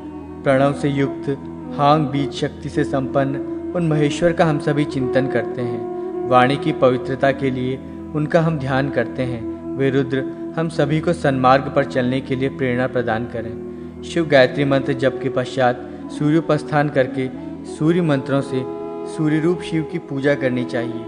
प्रणव से युक्त हांग बीज शक्ति से संपन्न उन महेश्वर का हम सभी चिंतन करते हैं। वाणी की पवित्रता के लिए उनका हम ध्यान करते हैं। वे रुद्र हम सभी को सन्मार्ग पर चलने के लिए प्रेरणा प्रदान करें। शिव गायत्री मंत्र जप के पश्चात सूर्योपास्थान करके सूर्य मंत्रों से सूर्य रूप शिव की पूजा करनी चाहिए।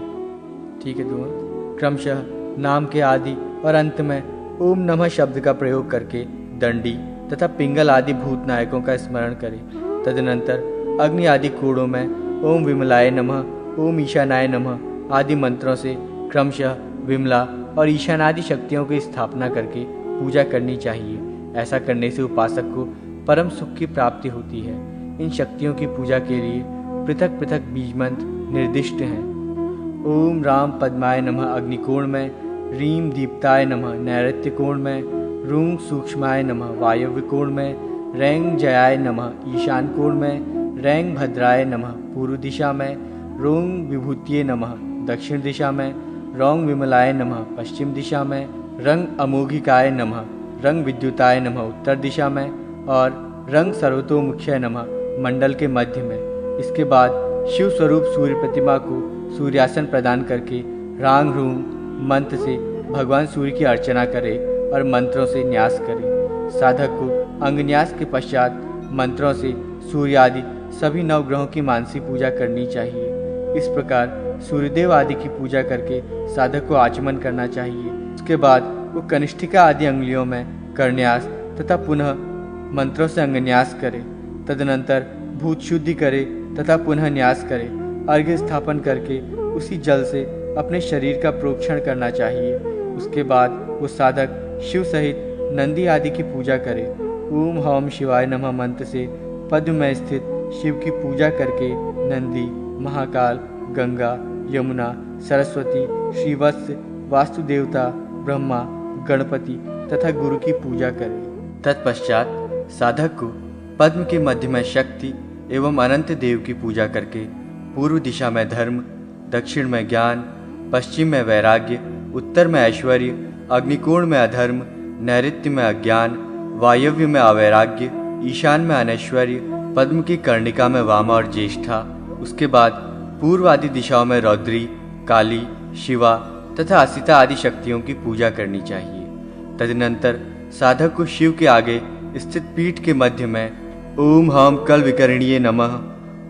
ठीक है दोस्त, क्रमशः नाम के आदि और अंत में ओम नमः शब्द का प्रयोग करके दंडी तथा पिंगल आदि भूत नायकों का स्मरण करें। तदनंतर अग्नि आदि कूड़ों में ओम विमलाय नमः, ओम ईशानाय नमः आदि मंत्रों से क्रमशः विमला और ईशानादि शक्तियों की स्थापना करके पूजा करनी चाहिए। ऐसा करने से उपासक को परम सुख की प्राप्ति होती है। इन शक्तियों की पूजा के लिए पृथक पृथक बीज मंत्र निर्दिष्ट हैं। ओम राम पद्माय नमः अग्निकोण में, रीम दीप्ताय नमः नैऋत्य कोण में, रूंग सूक्ष्माय नमः वायव्य कोण में, रैंग जयाय नमः ईशान कोण में, रैंग भद्राय नमः पूर्व दिशा में, रोंग विभूतिये नमः दक्षिण दिशा में, रौंग विमलाय नमः पश्चिम दिशा में, रंग अमोघिकाय नमः रंग विद्युताय नमः उत्तर दिशा में और रंग सर्वतोमुख्याय नमः मंडल के मध्य में। इसके बाद शिव स्वरूप सूर्य प्रतिमा को सूर्यासन प्रदान करके रांग रूंग मंत्र से भगवान सूर्य की अर्चना करे और मंत्रों से न्यास करे। साधक को अंगन्यास के पश्चात मंत्रों से सूर्य आदि सभी नवग्रहों की मानसिक पूजा करनी चाहिए। इस प्रकार सूर्यदेव आदि की पूजा करके साधक को आचमन करना चाहिए। उसके बाद वो कनिष्ठिका आदि अंगुलियों में करन्यास तथा पुनः मंत्रों से अंगन्यास करे। तदनंतर भूत शुद्धि करे तथा पुनः न्यास करे। अर्घ्य स्थापन करके उसी जल से अपने शरीर का प्रोक्षण करना चाहिए। उसके बाद वो साधक शिव सहित नंदी आदि की पूजा करे। ओम हौम शिवाय नमः मंत्र से पद्म में स्थित शिव की पूजा करके नंदी, महाकाल, गंगा, यमुना, सरस्वती, श्रीवत्स, वास्तुदेवता, ब्रह्मा, गणपति तथा गुरु की पूजा करे। तत्पश्चात साधक को पद्म के मध्य में शक्ति एवं अनंत देव की पूजा करके पूर्व दिशा में धर्म, दक्षिण में ज्ञान, पश्चिम में वैराग्य, उत्तर में ऐश्वर्य, अग्निकोण में अधर्म, नैऋत्य में अज्ञान, वायव्य में अवैराग्य, ईशान में अनैश्वर्य, पद्म की कर्णिका में वामा और ज्येष्ठा, उसके बाद पूर्व आदि दिशाओं में रौद्री, काली, शिवा तथा असिता आदि शक्तियों की पूजा करनी चाहिए। तदनंतर साधक को शिव के आगे स्थित पीठ के मध्य में ओम हम कल विकरणीय नमः,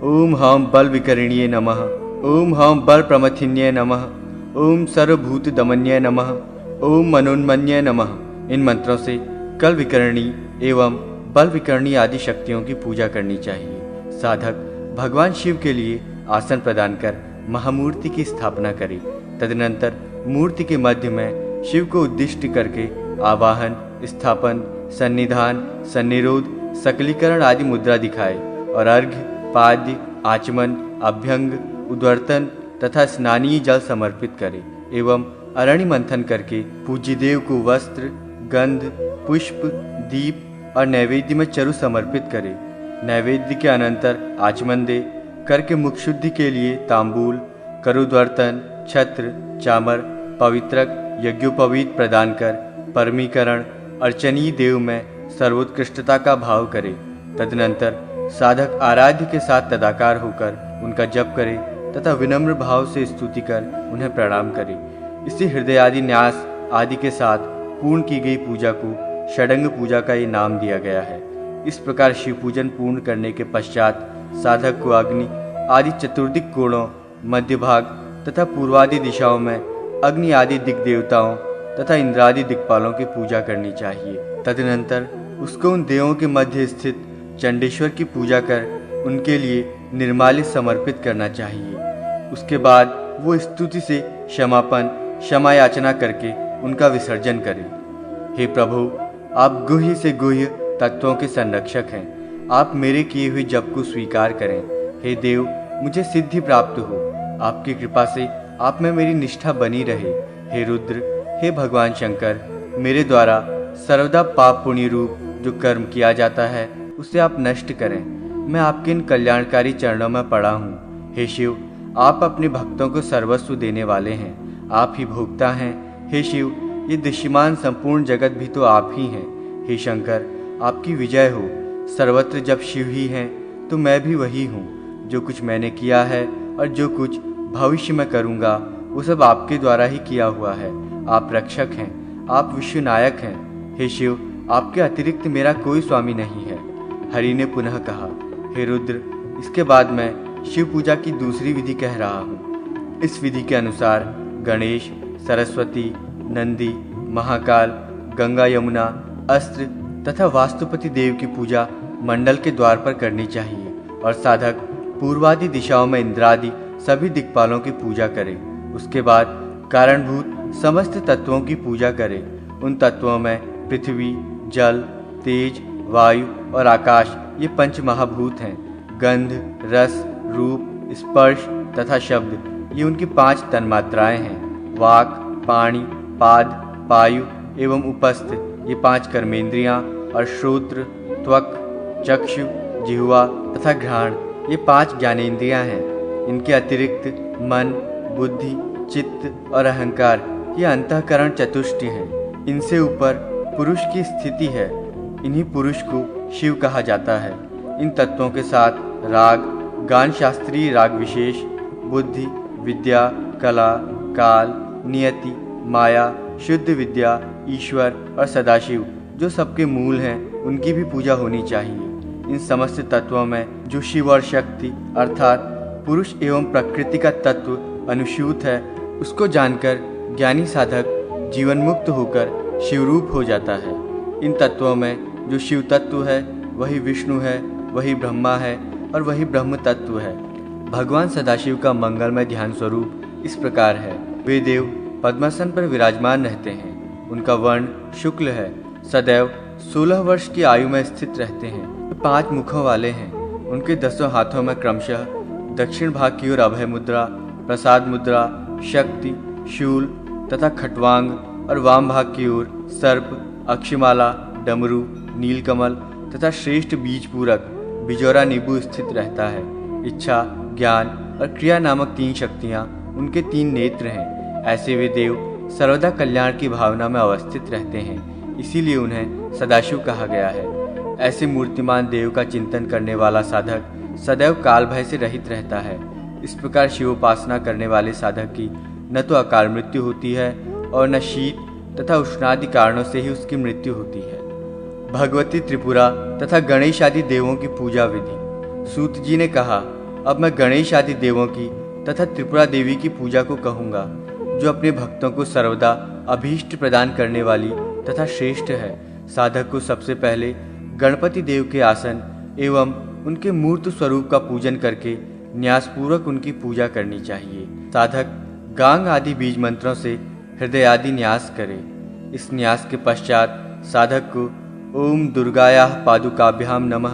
ओम हम बल विकरणीय नमः, ओम हम बल प्रमथिन्य नमः, ओम सर्वभूत दमन्य नमः, ओम मनोन्मन्य नमः इन मंत्रों से कल विकरणी एवं बल विकरणी आदि शक्तियों की पूजा करनी चाहिए। साधक भगवान शिव के लिए आसन प्रदान कर महामूर्ति की स्थापना करे। तदनंतर मूर्ति के मध्य में शिव को उद्दिष्ट करके आवाहन, स्थापन, सन्निधान, सन्निरोध, सकलीकरण आदि मुद्रा दिखाए और अर्घ्य, पाद्य, आचमन, अभ्यंग, उद्वर्तन तथा स्नानीय जल समर्पित करे एवं अरणि मंथन करके पूज्य देव को वस्त्र, गंध, पुष्प, दीप और नैवेद्य में चरु समर्पित करे। नैवेद्य के अनंतर आचमन दे करके मुख शुद्धि के लिए तांबूल, करुद्वर्तन, छत्र, चामर, पवित्रक, यज्ञोपवीत प्रदान कर परमीकरण अर्चनीय देव में सर्वोत्कृष्टता का भाव करे। तदनंतर साधक आराध्य के साथ तदाकार होकर उनका जप करे तथा विनम्र भाव से स्तुति कर उन्हें प्रणाम करे। इसी हृदय आदि न्यास आदि के साथ पूर्ण की गई पूजा को षडंग पूजा का ये नाम दिया गया है। इस प्रकार शिव पूजन पूर्ण करने के पश्चात साधक को अग्नि आदि चतुर्दिक कोणों, मध्य भाग तथा पूर्वादि दिशाओं में अग्नि आदि दिक देवताओं तथा इंद्रादि दिक्पालों की पूजा करनी चाहिए। तदनंतर उसको उन देवों के मध्य स्थित चंडेश्वर की पूजा कर उनके लिए निर्माल्य समर्पित करना चाहिए। उसके बाद वो स्तुति से क्षमापन, क्षमा याचना करके उनका विसर्जन करे। हे प्रभु, आप गुह्य से गुह्य तत्वों के संरक्षक हैं। आप मेरे किए हुए जप को स्वीकार करें। हे देव, मुझे सिद्धि प्राप्त हो। आपकी कृपा से आप में मेरी निष्ठा बनी रहे। हे रुद्र, हे भगवान शंकर, मेरे द्वारा सर्वदा पाप पुण्य रूप जो कर्म किया जाता है उसे आप नष्ट करें। मैं आपके इन कल्याणकारी चरणों में पड़ा हूँ। हे शिव, आप अपने भक्तों को सर्वस्व देने वाले हैं। आप ही भोक्ता हैं। हे शिव, ये दृश्यमान संपूर्ण जगत भी तो आप ही हैं। हे शंकर, आपकी विजय हो। सर्वत्र जब शिव ही हैं तो मैं भी वही हूँ। जो कुछ मैंने किया है और जो कुछ भविष्य में करूँगा वो सब आपके द्वारा ही किया हुआ है। आप रक्षक हैं, आप विश्वनायक हैं। हे शिव, आपके अतिरिक्त मेरा कोई स्वामी नहीं है। हरि ने पुनः कहा, हे रुद्र, इसके बाद मैं शिव पूजा की दूसरी विधि कह रहा हूँ। इस विधि के अनुसार गणेश, सरस्वती, नंदी, महाकाल, गंगा, यमुना, अस्त्र, तथा वास्तुपति देव की पूजा मंडल के द्वार पर करनी चाहिए और साधक पूर्वादि दिशाओं में इंद्रादि सभी दिक्पालों की पूजा करे। उसके बाद कारणभूत समस्त तत्वों की पूजा करे। उन तत्वों में पृथ्वी, जल, तेज, वायु और आकाश ये पंच महाभूत हैं। गंध, रस, रूप, स्पर्श तथा शब्द ये उनकी 5 तन्मात्राएं हैं। वाक, पाणि, पाद, पायु एवं उपस्थ ये 5 कर्मेंद्रियां और श्रोत्र, त्वक, चक्षु, जिह्वा तथा घ्राण ये 5 ज्ञानेंद्रियां हैं। इनके अतिरिक्त मन, बुद्धि, चित्त और अहंकार ये अंतःकरण चतुष्टय हैं। इनसे ऊपर पुरुष की स्थिति है। इन्हीं पुरुष को शिव कहा जाता है। इन तत्वों के साथ राग, गान शास्त्रीय राग विशेष, बुद्धि, विद्या, कला, काल, नियति, माया, शुद्ध विद्या, ईश्वर और सदाशिव जो सबके मूल हैं उनकी भी पूजा होनी चाहिए। इन समस्त तत्वों में जो शिव और शक्ति अर्थात पुरुष एवं प्रकृति का तत्व अनुस्यूत है उसको जानकर ज्ञानी साधक जीवन मुक्त होकर शिवरूप हो जाता है। इन तत्वों में जो शिव तत्व है वही विष्णु है, वही ब्रह्मा है और वही ब्रह्म तत्व है। भगवान सदाशिव का मंगलमय ध्यान स्वरूप इस प्रकार है। वे देव पद्मासन पर विराजमान रहते हैं। उनका वर्ण शुक्ल है। सदैव 16 वर्ष की आयु में स्थित रहते हैं। वे 5 मुखों वाले हैं। उनके 10 हाथों में क्रमशः दक्षिण भाग की ओर अभय मुद्रा, प्रसाद मुद्रा, शक्ति, शूल तथा खट्वांग और वाम भाग की ओर सर्प, अक्षमाला, डमरू, नीलकमल तथा श्रेष्ठ बीज पूरक बिजौरा नींबू स्थित रहता है। इच्छा, ज्ञान और क्रिया नामक 3 शक्तियाँ उनके 3 नेत्र हैं। ऐसे वे देव सर्वदा कल्याण की भावना में अवस्थित रहते हैं, इसीलिए उन्हें सदाशिव कहा गया है। ऐसे मूर्तिमान देव का चिंतन करने वाला साधक सदैव काल भय से रहित रहता है। इस प्रकार शिवोपासना करने वाले साधक की न तो अकाल मृत्यु होती है और न शीत तथा उष्णादि कारणों से ही उसकी मृत्यु होती है। भगवती त्रिपुरा तथा गणेश आदि देवों की पूजा विधि। सूत जी ने कहा, अब मैं गणेश आदि देवों की तथा त्रिपुरा देवी की पूजा को कहूँगा, जो अपने भक्तों को सर्वदा अभीष्ट प्रदान करने वाली तथा श्रेष्ठ है। साधक को सबसे पहले गणपति देव के आसन एवं उनके मूर्त स्वरूप का पूजन करके न्यासपूर्वक उनकी पूजा करनी चाहिए। साधक गांग आदि बीज मंत्रों से हृदय आदि न्यास करे। इस न्यास के पश्चात साधक को ओम दुर्गायाः पादुकाभ्याम नमः,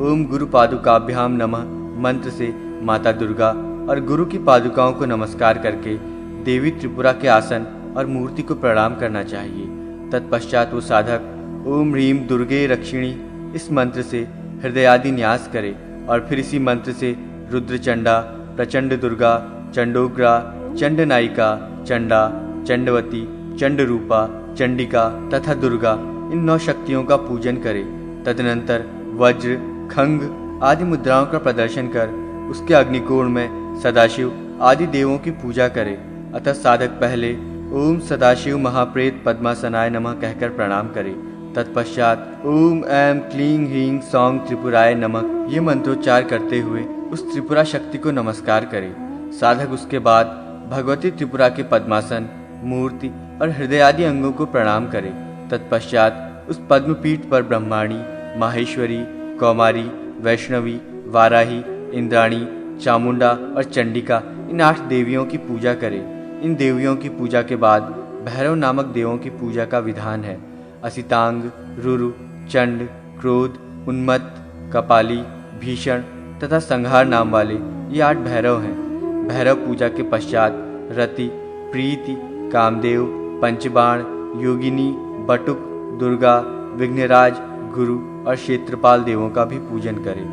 ओम गुरु पादुकाभ्याम नमः मंत्र से माता दुर्गा और गुरु की पादुकाओं को नमस्कार करके देवी त्रिपुरा के आसन और मूर्ति को प्रणाम करना चाहिए। तत्पश्चात वो साधक ओम ह्रीम दुर्गे रक्षिणी इस मंत्र से हृदय आदि न्यास करे और फिर इसी मंत्र से रुद्रचंडा, प्रचंड दुर्गा, चंडोग्रा, चंडनायिका, चंडा, चंडवती, चंडरूपा, चंडिका तथा दुर्गा इन 9 शक्तियों का पूजन करे। तदनंतर वज्र, खंग आदि मुद्राओं का प्रदर्शन कर उसके अग्निकोण में सदाशिव आदि देवों की पूजा करे। अतः साधक पहले ओम सदाशिव महाप्रेत पद्मासनाय नमः कहकर प्रणाम करे। तत्पश्चात ओम ऐं क्लीं ह्रीं सौं त्रिपुराय नमः ये मंत्रोच्चार करते हुए उस त्रिपुरा शक्ति को नमस्कार करे। साधक उसके बाद भगवती त्रिपुरा के पद्मासन, मूर्ति और हृदय आदि अंगों को प्रणाम करे। तत्पश्चात उस पद्मपीठ पर ब्रह्माणी, माहेश्वरी, कौमारी, वैष्णवी, वाराही, इंद्राणी, चामुंडा और चंडिका इन 8 देवियों की पूजा करे। इन देवियों की पूजा के बाद भैरव नामक देवों की पूजा का विधान है। असितांग, रुरु, चंड, क्रोध, उन्मत्त, कपाली, भीषण तथा संहार नाम वाले ये 8 भैरव हैं। भैरव पूजा के पश्चात रति, प्रीति, कामदेव, पंचबाण, योगिनी, बटुक, दुर्गा, विघ्नराज, गुरु और क्षेत्रपाल देवों का भी पूजन करे।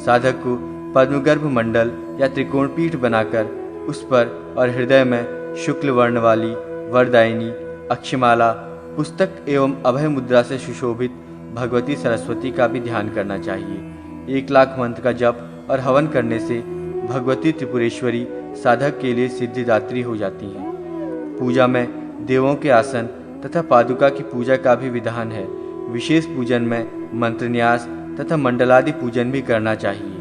साधक को पद्मगर्भ मंडल या त्रिकोण पीठ बनाकर उस पर और हृदय में शुक्ल वर्ण वाली वरदायिनी, अक्षमाला, पुस्तक एवं अभय मुद्रा से सुशोभित भगवती सरस्वती का भी ध्यान करना चाहिए। 1 लाख मंत्र का जप और हवन करने से भगवती त्रिपुरेश्वरी साधक के लिए सिद्धिदात्री हो जाती हैं। पूजा में देवों के आसन तथा पादुका की पूजा का भी विधान है। विशेष पूजन में मंत्रन्यास तथा मंडलादि पूजन भी करना चाहिए।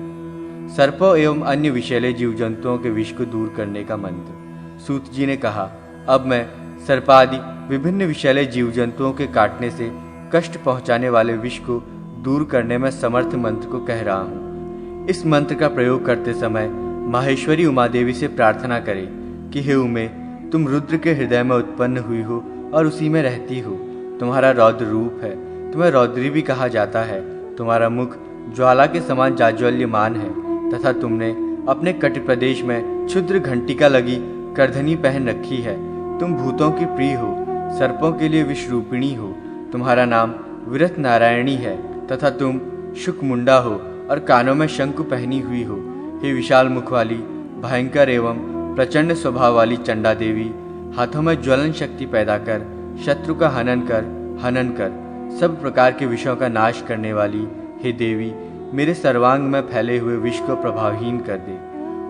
सर्पों एवं अन्य विषैले जीव जंतुओं के विष को दूर करने का मंत्र। सूत जी ने कहा, अब मैं सर्पादि विभिन्न विषैले जीव जंतुओं के काटने से कष्ट पहुंचाने वाले विष को दूर करने में समर्थ मंत्र को कह रहा हूँ। इस मंत्र का प्रयोग करते समय माहेश्वरी उमा देवी से प्रार्थना करें कि हे उमे, तुम रुद्र के हृदय में उत्पन्न हुई हो और उसी में रहती हो। तुम्हारा रौद्र रूप है, तुम्हें रौद्री भी कहा जाता है। तुम्हारा मुख ज्वाला के समान जाज्वल्यमान है तथा तुमने अपने कट प्रदेश में क्षुद्र घंटिका लगी करधनी पहन रखी है। तुम भूतों की प्रिय हो, सर्पों के लिए विषरूपिणी हो। तुम्हारा नाम विरत नारायणी है तथा तुम शुकमुंडा हो और कानों में शंकु पहनी हुई हो। हे विशाल मुख वाली, भयंकर एवं प्रचंड स्वभाव वाली चंडा देवी, हाथों में ज्वलन शक्ति पैदा कर शत्रु का हनन कर सब प्रकार के विषयों का नाश करने वाली, हे देवी, मेरे सर्वांग में फैले हुए विष को प्रभावहीन कर दे।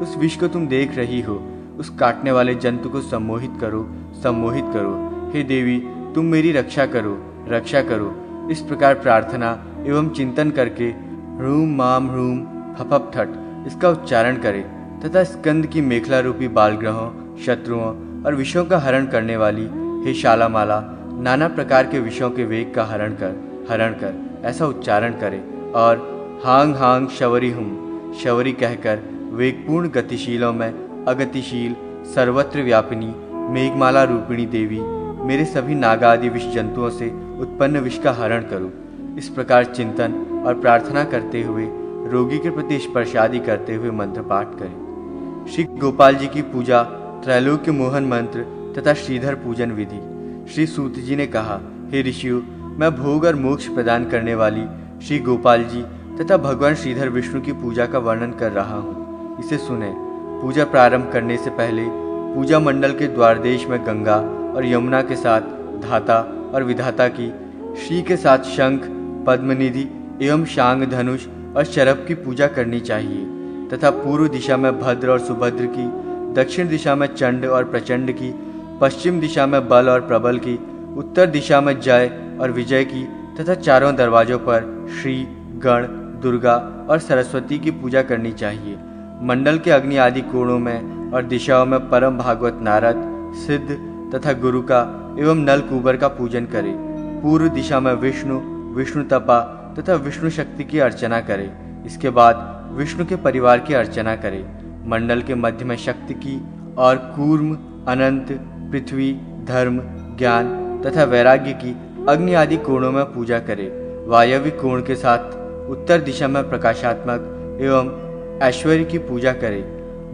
उस विष को तुम देख रही हो, उस काटने वाले जंतु को सम्मोहित करो। हे देवी, तुम मेरी रक्षा करो। इस प्रकार प्रार्थना एवं चिंतन करके ह्रूम माम ह्रूम फपप ठट इसका उच्चारण करें तथा स्कंद की मेखला रूपी बालग्रहों, शत्रुओं और विषयों का हरण करने वाली, हे शालामाला, नाना प्रकार के विषयों के वेग का हरण कर ऐसा उच्चारण करें और हांग हांग शवरी कहकर वेगपूर्ण गतिशीलों में अगतिशील सर्वत्र व्यापिनी मेघमाला रूपिणी देवी, मेरे सभी नागादि विष जंतुओं से उत्पन्न विष का हरण करो। इस प्रकार चिंतन और प्रार्थना करते हुए रोगी के प्रति स्पर्शादि करते हुए मंत्र पाठ करें। श्री गोपाल जी की पूजा, त्रैलोक्य मोहन मंत्र तथा श्रीधर पूजन विधि। श्री सूत जी ने कहा, हे ऋषियों, मैं भोग और मोक्ष प्रदान करने वाली श्री गोपाल जी तथा भगवान श्रीधर विष्णु की पूजा का वर्णन कर रहा हूँ। इसे सुने। पूजा प्रारंभ करने से पहले पूजा मंडल के द्वारदेश में गंगा और यमुना के साथ धाता और विधाता की, श्री के साथ शंख, पद्मनिधि एवं शांग, धनुष और शरभ की पूजा करनी चाहिए तथा पूर्व दिशा में भद्र और सुभद्र की, दक्षिण दिशा में चंड और प्रचंड की, पश्चिम दिशा में बल और प्रबल की, उत्तर दिशा में जय और विजय की तथा चारों दरवाजों पर श्री, गण, दुर्गा और सरस्वती की पूजा करनी चाहिए। मंडल के अग्नि आदि कोणों में और दिशाओं में परम भागवत नारद, सिद्ध तथा गुरु का एवं नल कुबर का पूजन करें। पूर्व दिशा में विष्णु तपा तथा विष्णु शक्ति की अर्चना करें। इसके बाद विष्णु के परिवार की अर्चना करें। मंडल के मध्य में शक्ति की और कूर्म, अनंत, पृथ्वी, धर्म, ज्ञान तथा वैराग्य की अग्नि आदि कोणों में पूजा करें। वायव्य कोण के साथ उत्तर दिशा में प्रकाशात्मक एवं ऐश्वर्य की पूजा करें।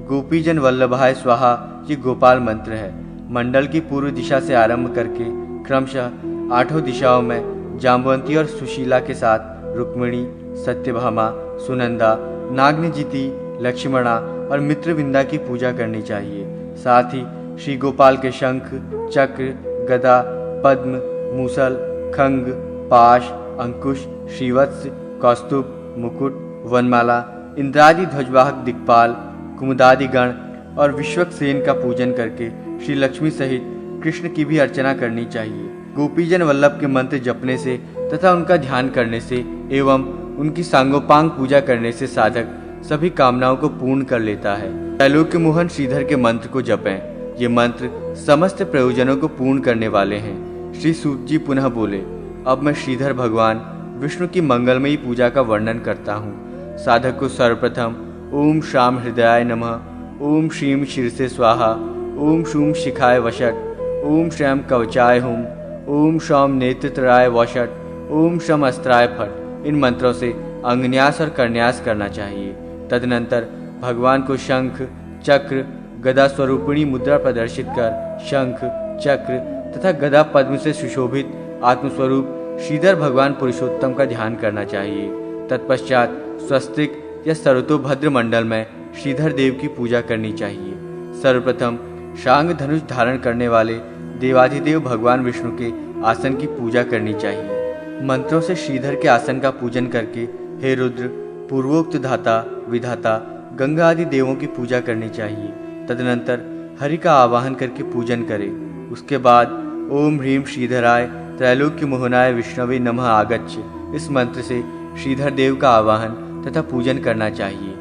गोपीजन वल्लभाय स्वाहा ये गोपाल मंत्र है। मंडल की पूर्व दिशा से आरंभ करके क्रमशः आठों दिशाओं में जाम्बवंती और सुशीला के साथ रुक्मिणी, सत्यभामा, सुनंदा, नागनजिति, लक्ष्मणा और मित्रविंदा की पूजा करनी चाहिए। साथ ही श्री गोपाल के शंख, चक्र, गदा, पद्म, मूसल, खंग, पाश, अंकुश, श्रीवत्स, कौस्तुभ, मुकुट, वनमाला, इंद्रादि ध्वजवाहक दिक्पाल, कुमुदादि गण और विश्वक्सेन का पूजन करके श्री लक्ष्मी सहित कृष्ण की भी अर्चना करनी चाहिए। गोपीजन वल्लभ के मंत्र जपने से तथा उनका ध्यान करने से एवं उनकी सांगोपांग पूजा करने से साधक सभी कामनाओं को पूर्ण कर लेता है। त्रैलोक्य मोहन श्रीधर के मंत्र को जपें। ये मंत्र समस्त प्रयोजनों को पूर्ण करने वाले हैं। श्री सूत जी पुनः बोले, अब मैं श्रीधर भगवान विष्णु की मंगलमयी पूजा का वर्णन करता हूँ। साधक को सर्वप्रथम ओम श्याम हृदयाय नमः, ओम श्रीम शीर्षे स्वाहा, ओम शूम शिखाय वषट, ओम श्याम कवचाय हुम, ओम शौम नेत्रत्राय वषट, ओम शम अस्त्राय फट इन मंत्रों से अंगन्यास और करन्यास करना चाहिए। तदनंतर भगवान को शंख, चक्र, गदा स्वरूपिणी मुद्रा प्रदर्शित कर शंख, चक्र तथा गदा पद्म से सुशोभित आत्मस्वरूप श्रीधर भगवान पुरुषोत्तम का ध्यान करना चाहिए। तत्पश्चात स्वस्तिक या सर्वतोभद्र मंडल में श्रीधर देव की पूजा करनी चाहिए। सर्वप्रथम शांग धनुष धारण करने वाले देवाधिदेव भगवान विष्णु के आसन की पूजा करनी चाहिए। मंत्रों से श्रीधर के आसन का पूजन करके हे रुद्र, पूर्वोक्त धाता, विधाता, गंगा आदि देवों की पूजा करनी चाहिए। तदनंतर हरि का आवाहन करके पूजन करें। उसके बाद ओम ह्रीम श्रीधराय त्रैलोक्य मोहनाय विष्णवे नमः आगच्छ इस मंत्र से श्रीधर देव का आवाहन तथा पूजन करना चाहिए।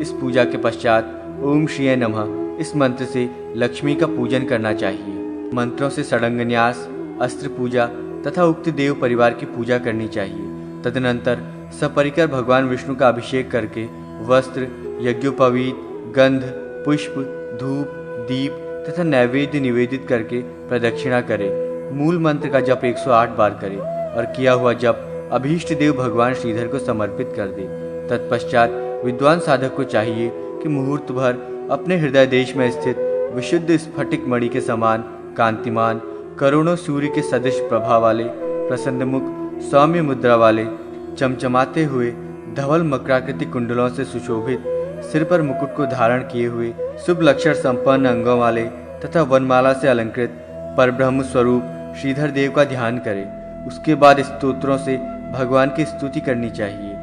इस पूजा के पश्चात ओम श्रीय नमः इस मंत्र से लक्ष्मी का पूजन करना चाहिए। मंत्रों से षडंग न्यास, अस्त्र पूजा तथा उक्त देव परिवार की पूजा करनी चाहिए। तदनंतर सपरिकर भगवान विष्णु का अभिषेक करके वस्त्र, यज्ञोपवीत, गंध, पुष्प, धूप, दीप तथा नैवेद्य निवेदित करके प्रदक्षिणा करे। मूल मंत्र का जप 108 बार करे और किया हुआ जप अभीष्ट देव भगवान श्रीधर को समर्पित कर दे। तत्पश्चात विद्वान साधक को चाहिए कि मुहूर्त भर अपने हृदय देश में स्थित विशुद्ध स्फटिक मणि के समान कांतिमान, करोड़ों सूर्य के सदृश प्रभा वाले, प्रसन्नमुख, सौम्य मुद्रा वाले, चमचमाते हुए धवल मकराकृति कुंडलों से सुशोभित, सिर पर मुकुट को धारण किए हुए, शुभ लक्षण संपन्न अंगों वाले तथा वनमाला से अलंकृत परब्रह्म स्वरूप श्रीधर देव का ध्यान करें। उसके बाद स्तोत्रों से भगवान की स्तुति करनी चाहिए।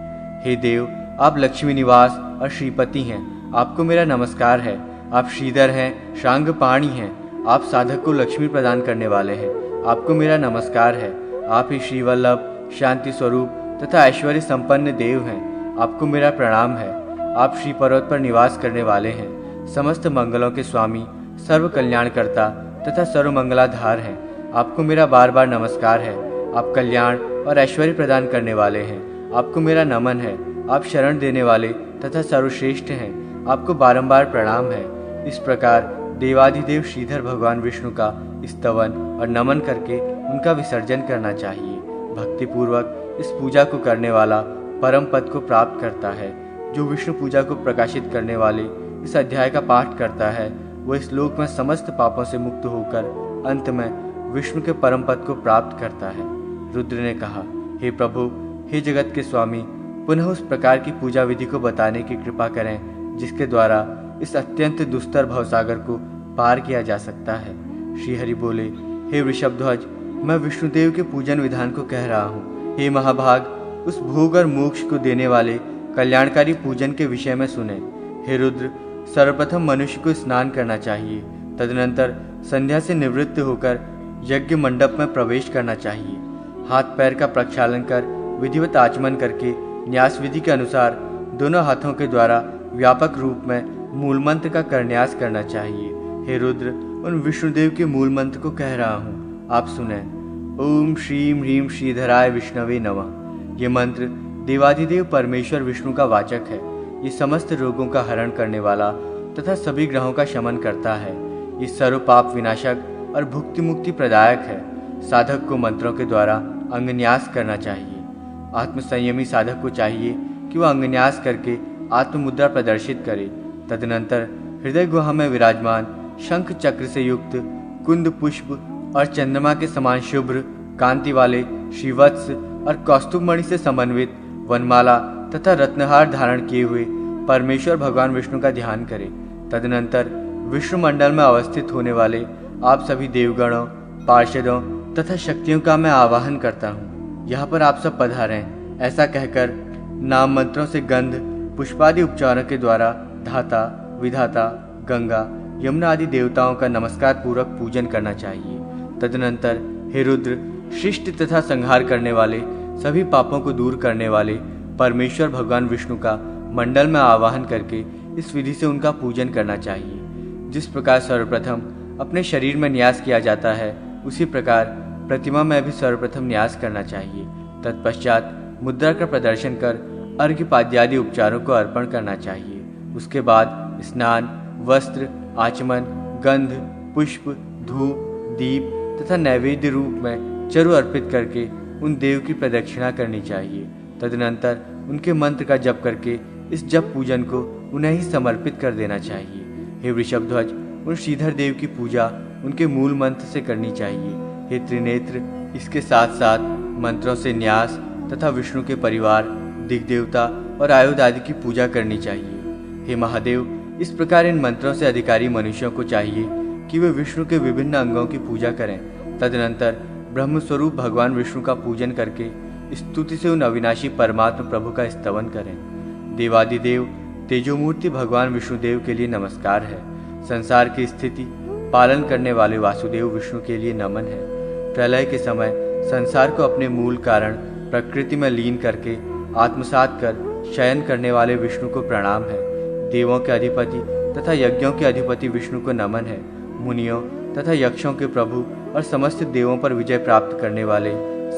हे देव, आप लक्ष्मी निवास और श्रीपति हैं, आपको मेरा नमस्कार है। आप श्रीधर हैं, शांगपाणी हैं, आप साधक को लक्ष्मी प्रदान करने वाले हैं, आपको मेरा नमस्कार है। आप ही श्रीवल्लभ, शांति स्वरूप तथा ऐश्वर्य संपन्न देव हैं, आपको मेरा प्रणाम है। आप श्री पर्वत पर निवास करने वाले हैं, समस्त मंगलों के स्वामी, सर्व कल्याणकर्ता तथा सर्व मंगलाधार हैं, आपको मेरा बार बार नमस्कार है। आप कल्याण और ऐश्वर्य प्रदान करने वाले हैं, आपको मेरा नमन है। आप शरण देने वाले तथा सर्वश्रेष्ठ हैं, आपको बारंबार प्रणाम है। इस प्रकार देवाधिदेव श्रीधर भगवान विष्णु का स्तवन और नमन करके उनका विसर्जन करना चाहिए। भक्तिपूर्वक इस पूजा को करने वाला परम पद को प्राप्त करता है। जो विष्णु पूजा को प्रकाशित करने वाले इस अध्याय का पाठ करता है, वह इस लोक में समस्त पापों से मुक्त होकर अंत में विष्णु के परम पद को प्राप्त करता है। रुद्र ने कहा, हे प्रभु, हे जगत के स्वामी, पुनः उस प्रकार की पूजा विधि को बताने की कृपा करें जिसके द्वारा इस अत्यंत दुस्तर भवसागर को पार किया जा सकता है। श्रीहरि बोले, हे वृषभध्वज, मैं विष्णुदेव के पूजन विधान को कह रहा हूँ। हे महाभाग, उस भोग और मोक्ष को देने वाले कल्याणकारी पूजन के विषय में सुने। हे रुद्र, सर्वप्रथम मनुष्य को स्नान करना चाहिए। तदनंतर संध्या से निवृत्त होकर यज्ञ मंडप में प्रवेश करना चाहिए। हाथ पैर का प्रक्षालन कर विधिवत आचमन करके न्यास विधि के अनुसार दोनों हाथों के द्वारा व्यापक रूप में मूल मंत्र का करन्यास करना चाहिए। हे रुद्र, उन विष्णुदेव के मूल मंत्र को कह रहा हूँ, आप सुने। ओम श्रीम ह्रीम श्रीधराय विष्णवे नमः। ये मंत्र देवाधिदेव परमेश्वर विष्णु का वाचक है। ये समस्त रोगों का हरण करने वाला तथा सभी ग्रहों का शमन करता है। ये सर्व पाप विनाशक और भुक्ति मुक्ति प्रदायक है। साधक को मंत्रों के द्वारा अंगन्यास करना चाहिए। आत्मसंयमी साधक को चाहिए कि वह अंगन्यास करके आत्ममुद्रा प्रदर्शित करे। तदनंतर हृदय गुहा में विराजमान शंख चक्र से युक्त कुंद पुष्प और चंद्रमा के समान शुभ्र कांति वाले श्रीवत्स और कौस्तुभमणि से समन्वित वनमाला तथा रत्नहार धारण किए हुए परमेश्वर भगवान विष्णु का ध्यान करें। तदनंतर विष्णु मंडल में अवस्थित होने वाले आप सभी देवगणों, पार्षदों तथा शक्तियों का मैं आवाहन करता हूँ। यहाँ पर आप सब पधारें। ऐसा कहकर नाम मंत्रों से गंध पुष्पादि उपचारों के द्वारा धाता, विधाता, गंगा, यमुना आदि देवताओं का नमस्कार पूर्वक पूजन करना चाहिए। तदनंतर हे रुद्र, शिष्ट तथा संहार करने वाले, सभी पापों को दूर करने वाले परमेश्वर भगवान विष्णु का मंडल में आवाहन करके इस विधि से उनका पूजन करना चाहिए। जिस प्रकार सर्वप्रथम अपने शरीर में न्यास किया जाता है, उसी प्रकार प्रतिमा में भी सर्वप्रथम न्यास करना चाहिए। तत्पश्चात मुद्रा का प्रदर्शन कर अर्घ्य पाद्यादि उपचारों को अर्पण करना चाहिए। उसके बाद स्नान, वस्त्र, आचमन, गंध, पुष्प, धूप, दीप तथा नैवेद्य रूप में चरु अर्पित करके उन देव की प्रदक्षिणा करनी चाहिए। तदनंतर उनके मंत्र का जप करके इस जप पूजन को उन्हें ही समर्पित कर देना चाहिए। हे वृषभध्वज, उन श्रीधर देव की पूजा उनके मूल मंत्र से करनी चाहिए। हे त्रिनेत्र, इसके साथ साथ मंत्रों से न्यास तथा विष्णु के परिवार, दिग्देवता और आयुध आदि की पूजा करनी चाहिए। हे महादेव, इस प्रकार इन मंत्रों से अधिकारी मनुष्यों को चाहिए कि वे विष्णु के विभिन्न अंगों की पूजा करें। तदनंतर ब्रह्मस्वरूप भगवान विष्णु का पूजन करके स्तुति से उन अविनाशी परमात्मा प्रभु का स्तवन करें। देवादिदेव तेजोमूर्ति भगवान विष्णुदेव के लिए नमस्कार है। संसार की स्थिति पालन करने वाले वासुदेव विष्णु के लिए नमन है। प्रलय के समय संसार को अपने मूल कारण प्रकृति में लीन करके आत्मसात कर शयन करने वाले विष्णु को प्रणाम है। देवों के अधिपति तथा यज्ञों के अधिपति विष्णु को नमन है। मुनियों तथा यक्षों के प्रभु और समस्त देवों पर विजय प्राप्त करने वाले,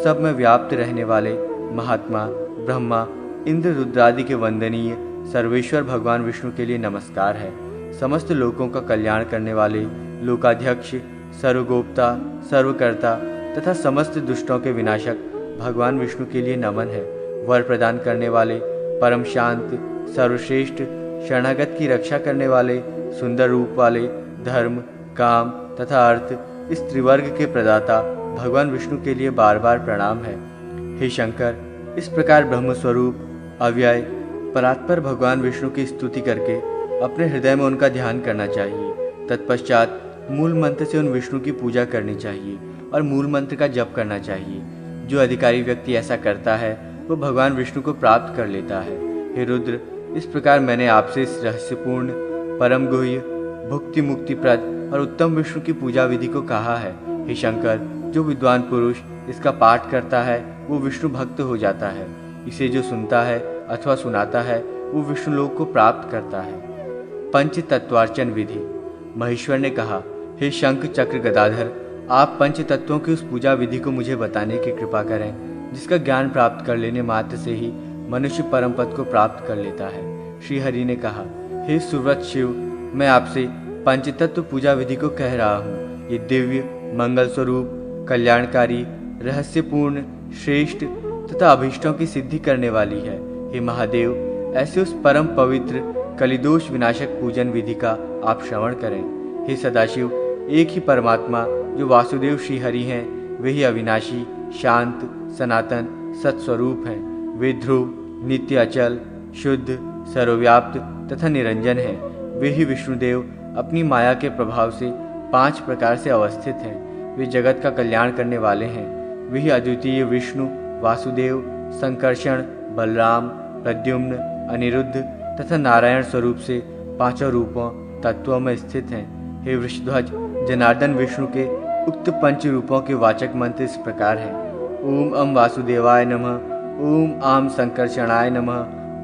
सब में व्याप्त रहने वाले महात्मा ब्रह्मा, इंद्र, रुद्रादि के वंदनीय सर्वेश्वर भगवान विष्णु के लिए नमस्कार है। समस्त लोकों का कल्याण करने वाले लोकाध्यक्ष, सर्वगोप्ता, सर्वकर्ता तथा समस्त दुष्टों के विनाशक भगवान विष्णु के लिए नमन है। वर प्रदान करने वाले, परम शांत, सर्वश्रेष्ठ, शरणागत की रक्षा करने वाले, सुंदर रूप वाले, धर्म, काम तथा अर्थ, इस त्रिवर्ग के प्रदाता भगवान विष्णु के लिए बार बार प्रणाम है। हे शंकर, इस प्रकार ब्रह्म स्वरूप, अव्यय, परात्पर भगवान विष्णु की स्तुति करके अपने हृदय में उनका ध्यान करना चाहिए। तत्पश्चात मूल मंत्र से उन विष्णु की पूजा करनी चाहिए और मूल मंत्र का जप करना चाहिए। जो अधिकारी व्यक्ति ऐसा करता है वो भगवान विष्णु को प्राप्त कर लेता है। हे रुद्र, इस प्रकार मैंने आपसे इस रहस्यपूर्ण, परम गुह्य, भुक्ति मुक्तिप्रद और उत्तम विष्णु की पूजा विधि को कहा है। हे शंकर, जो विद्वान पुरुष इसका पाठ करता है वो विष्णु भक्त हो जाता है। इसे जो सुनता है अथवा सुनाता है वो विष्णु लोक को प्राप्त करता है। पंच तत्वार्चन विधि। महेश्वर ने कहा, हे शंख चक्र गदाधर, आप पंच तत्वों की उस पूजा विधि को मुझे बताने की कृपा करें जिसका ज्ञान प्राप्त कर लेने मात्र से ही मनुष्य परम पद को प्राप्त कर लेता है। श्री हरि ने कहा, हे सुव्रत शिव, मैं आपसे पंचतत्व पूजा विधि को कह रहा हूँ। ये दिव्य, मंगल स्वरूप, कल्याणकारी, रहस्यपूर्ण, श्रेष्ठ तथा अभीष्टों की सिद्धि करने वाली है। हे महादेव, ऐसे उस परम पवित्र कलिदोष विनाशक पूजन विधि का आप श्रवण करें। हे सदाशिव, एक ही परमात्मा जो वासुदेव श्री हरि हैं, वे ही अविनाशी, शांत, सनातन, सत्स्वरूप हैं। वे ध्रुव, नित्य अचल, शुद्ध, सर्वव्याप्त तथा निरंजन हैं। वे ही विष्णुदेव अपनी माया के प्रभाव से 5 प्रकार से अवस्थित हैं। वे जगत का कल्याण करने वाले हैं। वे ही अद्वितीय विष्णु, वासुदेव, संकर्षण, बलराम, प्रद्युम्न, अनिरुद्ध तथा नारायण स्वरूप से 5 रूपों, तत्वों में स्थित हैं। हे वृषध्वज, जनार्दन विष्णु के उक्त 5 रूपों के वाचक मंत्र इस प्रकार हैं। ओम अम वासुदेवाय नमः, ओम आम संकर्षणाय नमः,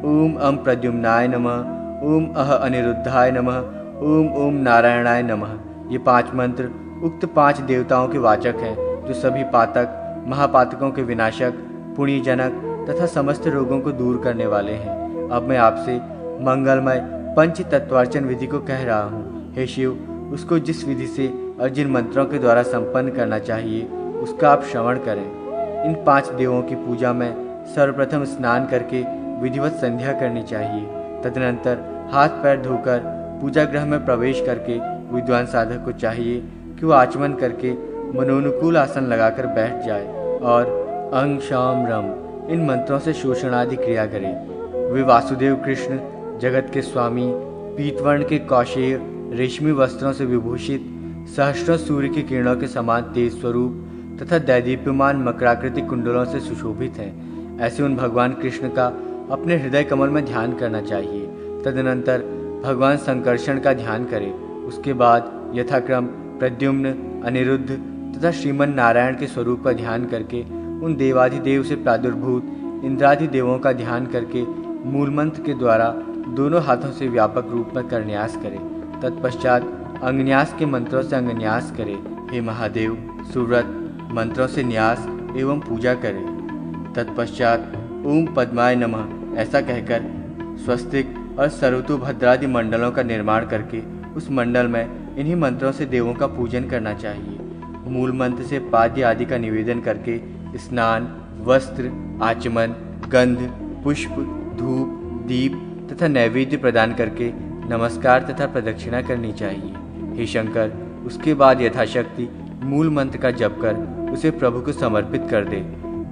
ओम अम प्रद्युम्नाय नमः, ओम अह अनिरुद्धाय नमः, ओम ओम नारायणाय नमः। ये 5 मंत्र उक्त 5 देवताओं के वाचक हैं जो सभी पातक, महापातकों के विनाशक, पुण्यजनक तथा समस्त रोगों को दूर करने वाले हैं। अब मैं आपसे मंगलमय पंच तत्वार्चन विधि को कह रहा हूँ। हे शिव, उसको जिस विधि से और जिन मंत्रों के द्वारा संपन्न करना चाहिए उसका आप श्रवण करें। इन 5 देवों की पूजा में सर्वप्रथम स्नान करके विधिवत संध्या करनी चाहिए। तदनंतर हाथ पैर धोकर पूजा गृह में प्रवेश करके विद्वान साधक को चाहिए कि वो आचमन करके मनोनुकूल आसन लगाकर बैठ जाए और अंग शाम रम इन मंत्रों से शोषण आदि क्रिया करे। वे वासुदेव कृष्ण, जगत के स्वामी, पीतवर्ण के कौशेय, रेशमी वस्त्रों से विभूषित, सहस्रों सूर्य की किरणों के समान तेज स्वरूप तथा दैदीप्यमान मकराकृतिक कुंडलों से सुशोभित हैं। ऐसे उन भगवान कृष्ण का अपने हृदय कमल में ध्यान करना चाहिए। तदनंतर भगवान संकर्षण का ध्यान करें। उसके बाद यथाक्रम प्रद्युम्न, अनिरुद्ध तथा श्रीमन नारायण के स्वरूप का ध्यान करके उन देवाधिदेव से प्रादुर्भूत इंद्रादि देवों का ध्यान करके मूल मंत्र के द्वारा दोनों हाथों से व्यापक रूप में करन्यास करें। तत्पश्चात अंगन्यास के मंत्रों से अंगन्यास करें। हे महादेव, सुव्रत मंत्रों से न्यास एवं पूजा करें। तत्पश्चात ओम पद्माय नमः ऐसा कहकर स्वस्तिक और सर्वतोभद्रादि मंडलों का निर्माण करके उस मंडल में इन्हीं मंत्रों से देवों का पूजन करना चाहिए। मूल मंत्र से पाद्य आदि का निवेदन करके स्नान, वस्त्र, आचमन, गंध, पुष्प, धूप, दीप तथा नैवेद्य प्रदान करके नमस्कार तथा प्रदक्षिणा करनी चाहिए। हे शंकर, उसके बाद यथाशक्ति मूल मंत्र का जप कर उसे प्रभु को समर्पित कर दे।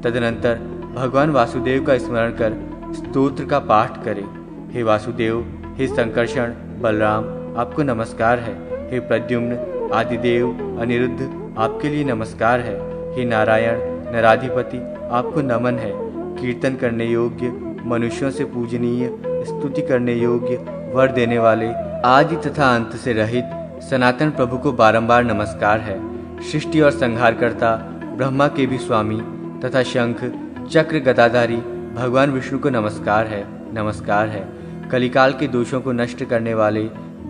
तदनंतर भगवान वासुदेव का स्मरण कर स्तोत्र का पाठ करें। हे वासुदेव, हे संकर्षण, बलराम, आपको नमस्कार है। हे प्रद्युम्न, आदिदेव, अनिरुद्ध, आपके लिए नमस्कार है। हे नारायण, नराधिपति, आपको नमन है। कीर्तन करने योग्य, मनुष्यों से पूजनीय, स्तुति करने योग्य, वर देने वाले, आदि तथा अंत से रहित सनातन प्रभु को बारंबार नमस्कार है। सृष्टि और संहारकर्ता ब्रह्मा के भी स्वामी तथा शंख चक्र गदाधारी भगवान विष्णु को नमस्कार है, नमस्कार है। कलिकाल के दोषों को नष्ट करने वाले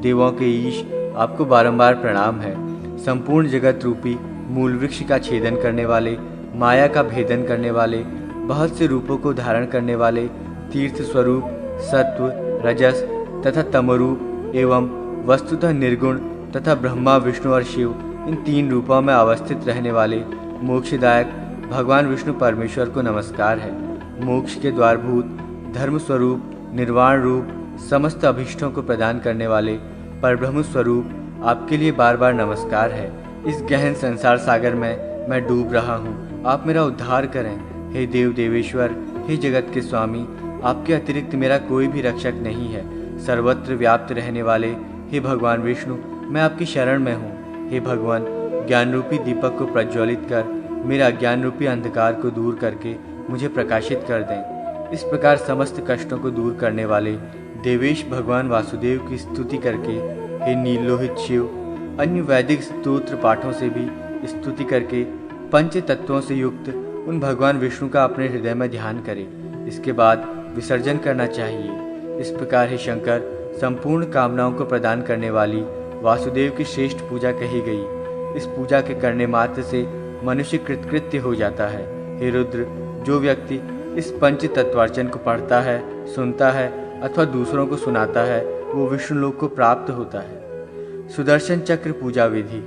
देवों के ईश, आपको बारंबार प्रणाम है। संपूर्ण जगत रूपी मूल वृक्ष का छेदन करने वाले, माया का भेदन करने वाले, बहुत से रूपों को धारण करने वाले, तीर्थ स्वरूप, सत्व, रजस तथा तमरूप एवं वस्तुतः निर्गुण तथा ब्रह्मा, विष्णु और शिव इन 3 रूपों में अवस्थित रहने वाले मोक्षदायक भगवान विष्णु परमेश्वर को नमस्कार है। मोक्ष के द्वारभूत, धर्म स्वरूप, निर्वाण रूप, समस्त अभीष्टों को प्रदान करने वाले परब्रह्म स्वरूप आपके लिए बार बार नमस्कार है। इस गहन संसार सागर में मैं डूब रहा हूँ, आप मेरा उद्धार करें। हे देव देवेश्वर, हे जगत के स्वामी, आपके अतिरिक्त मेरा कोई भी रक्षक नहीं है। सर्वत्र व्याप्त रहने वाले हे भगवान विष्णु, मैं आपकी शरण में हूँ। हे भगवान, ज्ञान रूपी दीपक को प्रज्वलित कर मेरा अज्ञान रूपी अंधकार को दूर करके मुझे प्रकाशित कर दें। इस प्रकार समस्त कष्टों को दूर करने वाले देवेश भगवान वासुदेव की स्तुति करके हे नीलोहित शिव, अन्य वैदिक स्तोत्र पाठों से भी स्तुति करके पंच तत्वों से युक्त उन भगवान विष्णु का अपने हृदय में ध्यान करें। इसके बाद विसर्जन करना चाहिए। इस प्रकार हे शंकर, संपूर्ण कामनाओं को प्रदान करने वाली वासुदेव की श्रेष्ठ पूजा कही गई। इस पूजा के करने मात्र से मनुष्य कृतकृत्य हो जाता है। हे रुद्र, जो व्यक्ति इस पंच तत्वार्चन को पढ़ता है, सुनता है अथवा दूसरों को सुनाता है, वो विष्णु लोक को प्राप्त होता है। सुदर्शन चक्र पूजा विधि।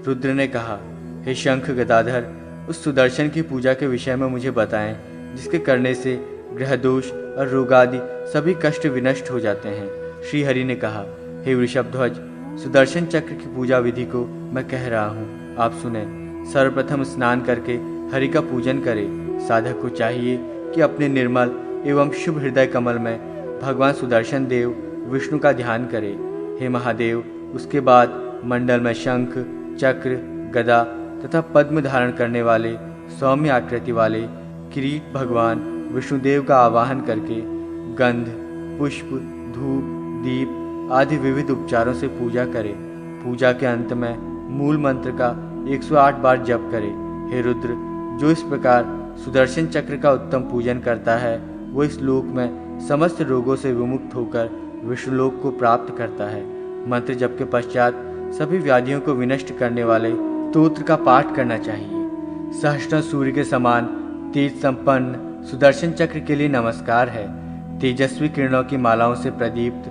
रुद्र ने कहा, हे शंख गदाधर, उस सुदर्शन की पूजा के विषय में मुझे बताएं, जिसके करने से ग्रह दोष और रोग आदि सभी कष्ट विनष्ट हो जाते हैं। श्री हरि ने कहा, हे वृषभध्वज, सुदर्शन चक्र की पूजा विधि को मैं कह रहा हूँ, आप सुने। सर्वप्रथम स्नान करके हरि का पूजन करे। साधक को चाहिए कि अपने निर्मल एवं शुभ हृदय कमल में भगवान सुदर्शन देव विष्णु का ध्यान करे। हे महादेव, उसके बाद मंडल में शंख, चक्र, गदा तथा पद्म धारण करने वाले सौम्य आकृति वाले किरीट भगवान विष्णुदेव का आवाहन करके गंध, पुष्प, धूप, दीप आदि विविध उपचारों से पूजा करे। पूजा के अंत में मूल मंत्र का 108 बार जप करे। हे रुद्र, जो इस प्रकार सुदर्शन चक्र का उत्तम पूजन करता है, वो इस लोक में समस्त रोगों से विमुक्त होकर विष्णुलोक को प्राप्त करता है। मंत्र जप के पश्चात सभी व्याधियों को विनष्ट करने वाले स्तोत्र का पाठ करना चाहिए। सहस्त्र सूर्य के समान तेज संपन्न सुदर्शन चक्र के लिए नमस्कार है। तेजस्वी किरणों की मालाओं से प्रदीप्त,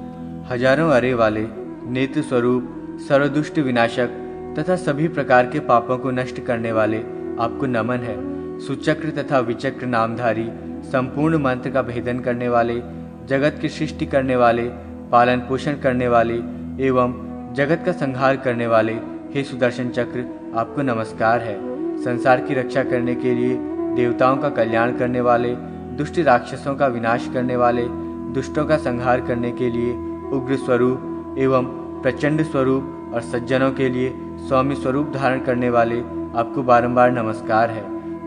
हजारों अरे वाले, नेत्र स्वरूप, सर्वदुष्ट विनाशक तथा सभी प्रकार के पापों को नष्ट करने वाले आपको नमन है। सुचक्र तथा विचक्र नामधारी, संपूर्ण मंत्र का भेदन करने वाले, जगत की सृष्टि करने वाले, पालन पोषण करने वाले एवं जगत का संहार करने वाले हे सुदर्शन चक्र, आपको नमस्कार है। संसार की रक्षा करने के लिए, देवताओं का कल्याण करने वाले, दुष्ट राक्षसों का विनाश करने वाले, दुष्टों का संहार करने के लिए उग्र स्वरूप एवं प्रचंड स्वरूप और सज्जनों के लिए सौम्य स्वरूप धारण करने वाले आपको बारंबार नमस्कार है।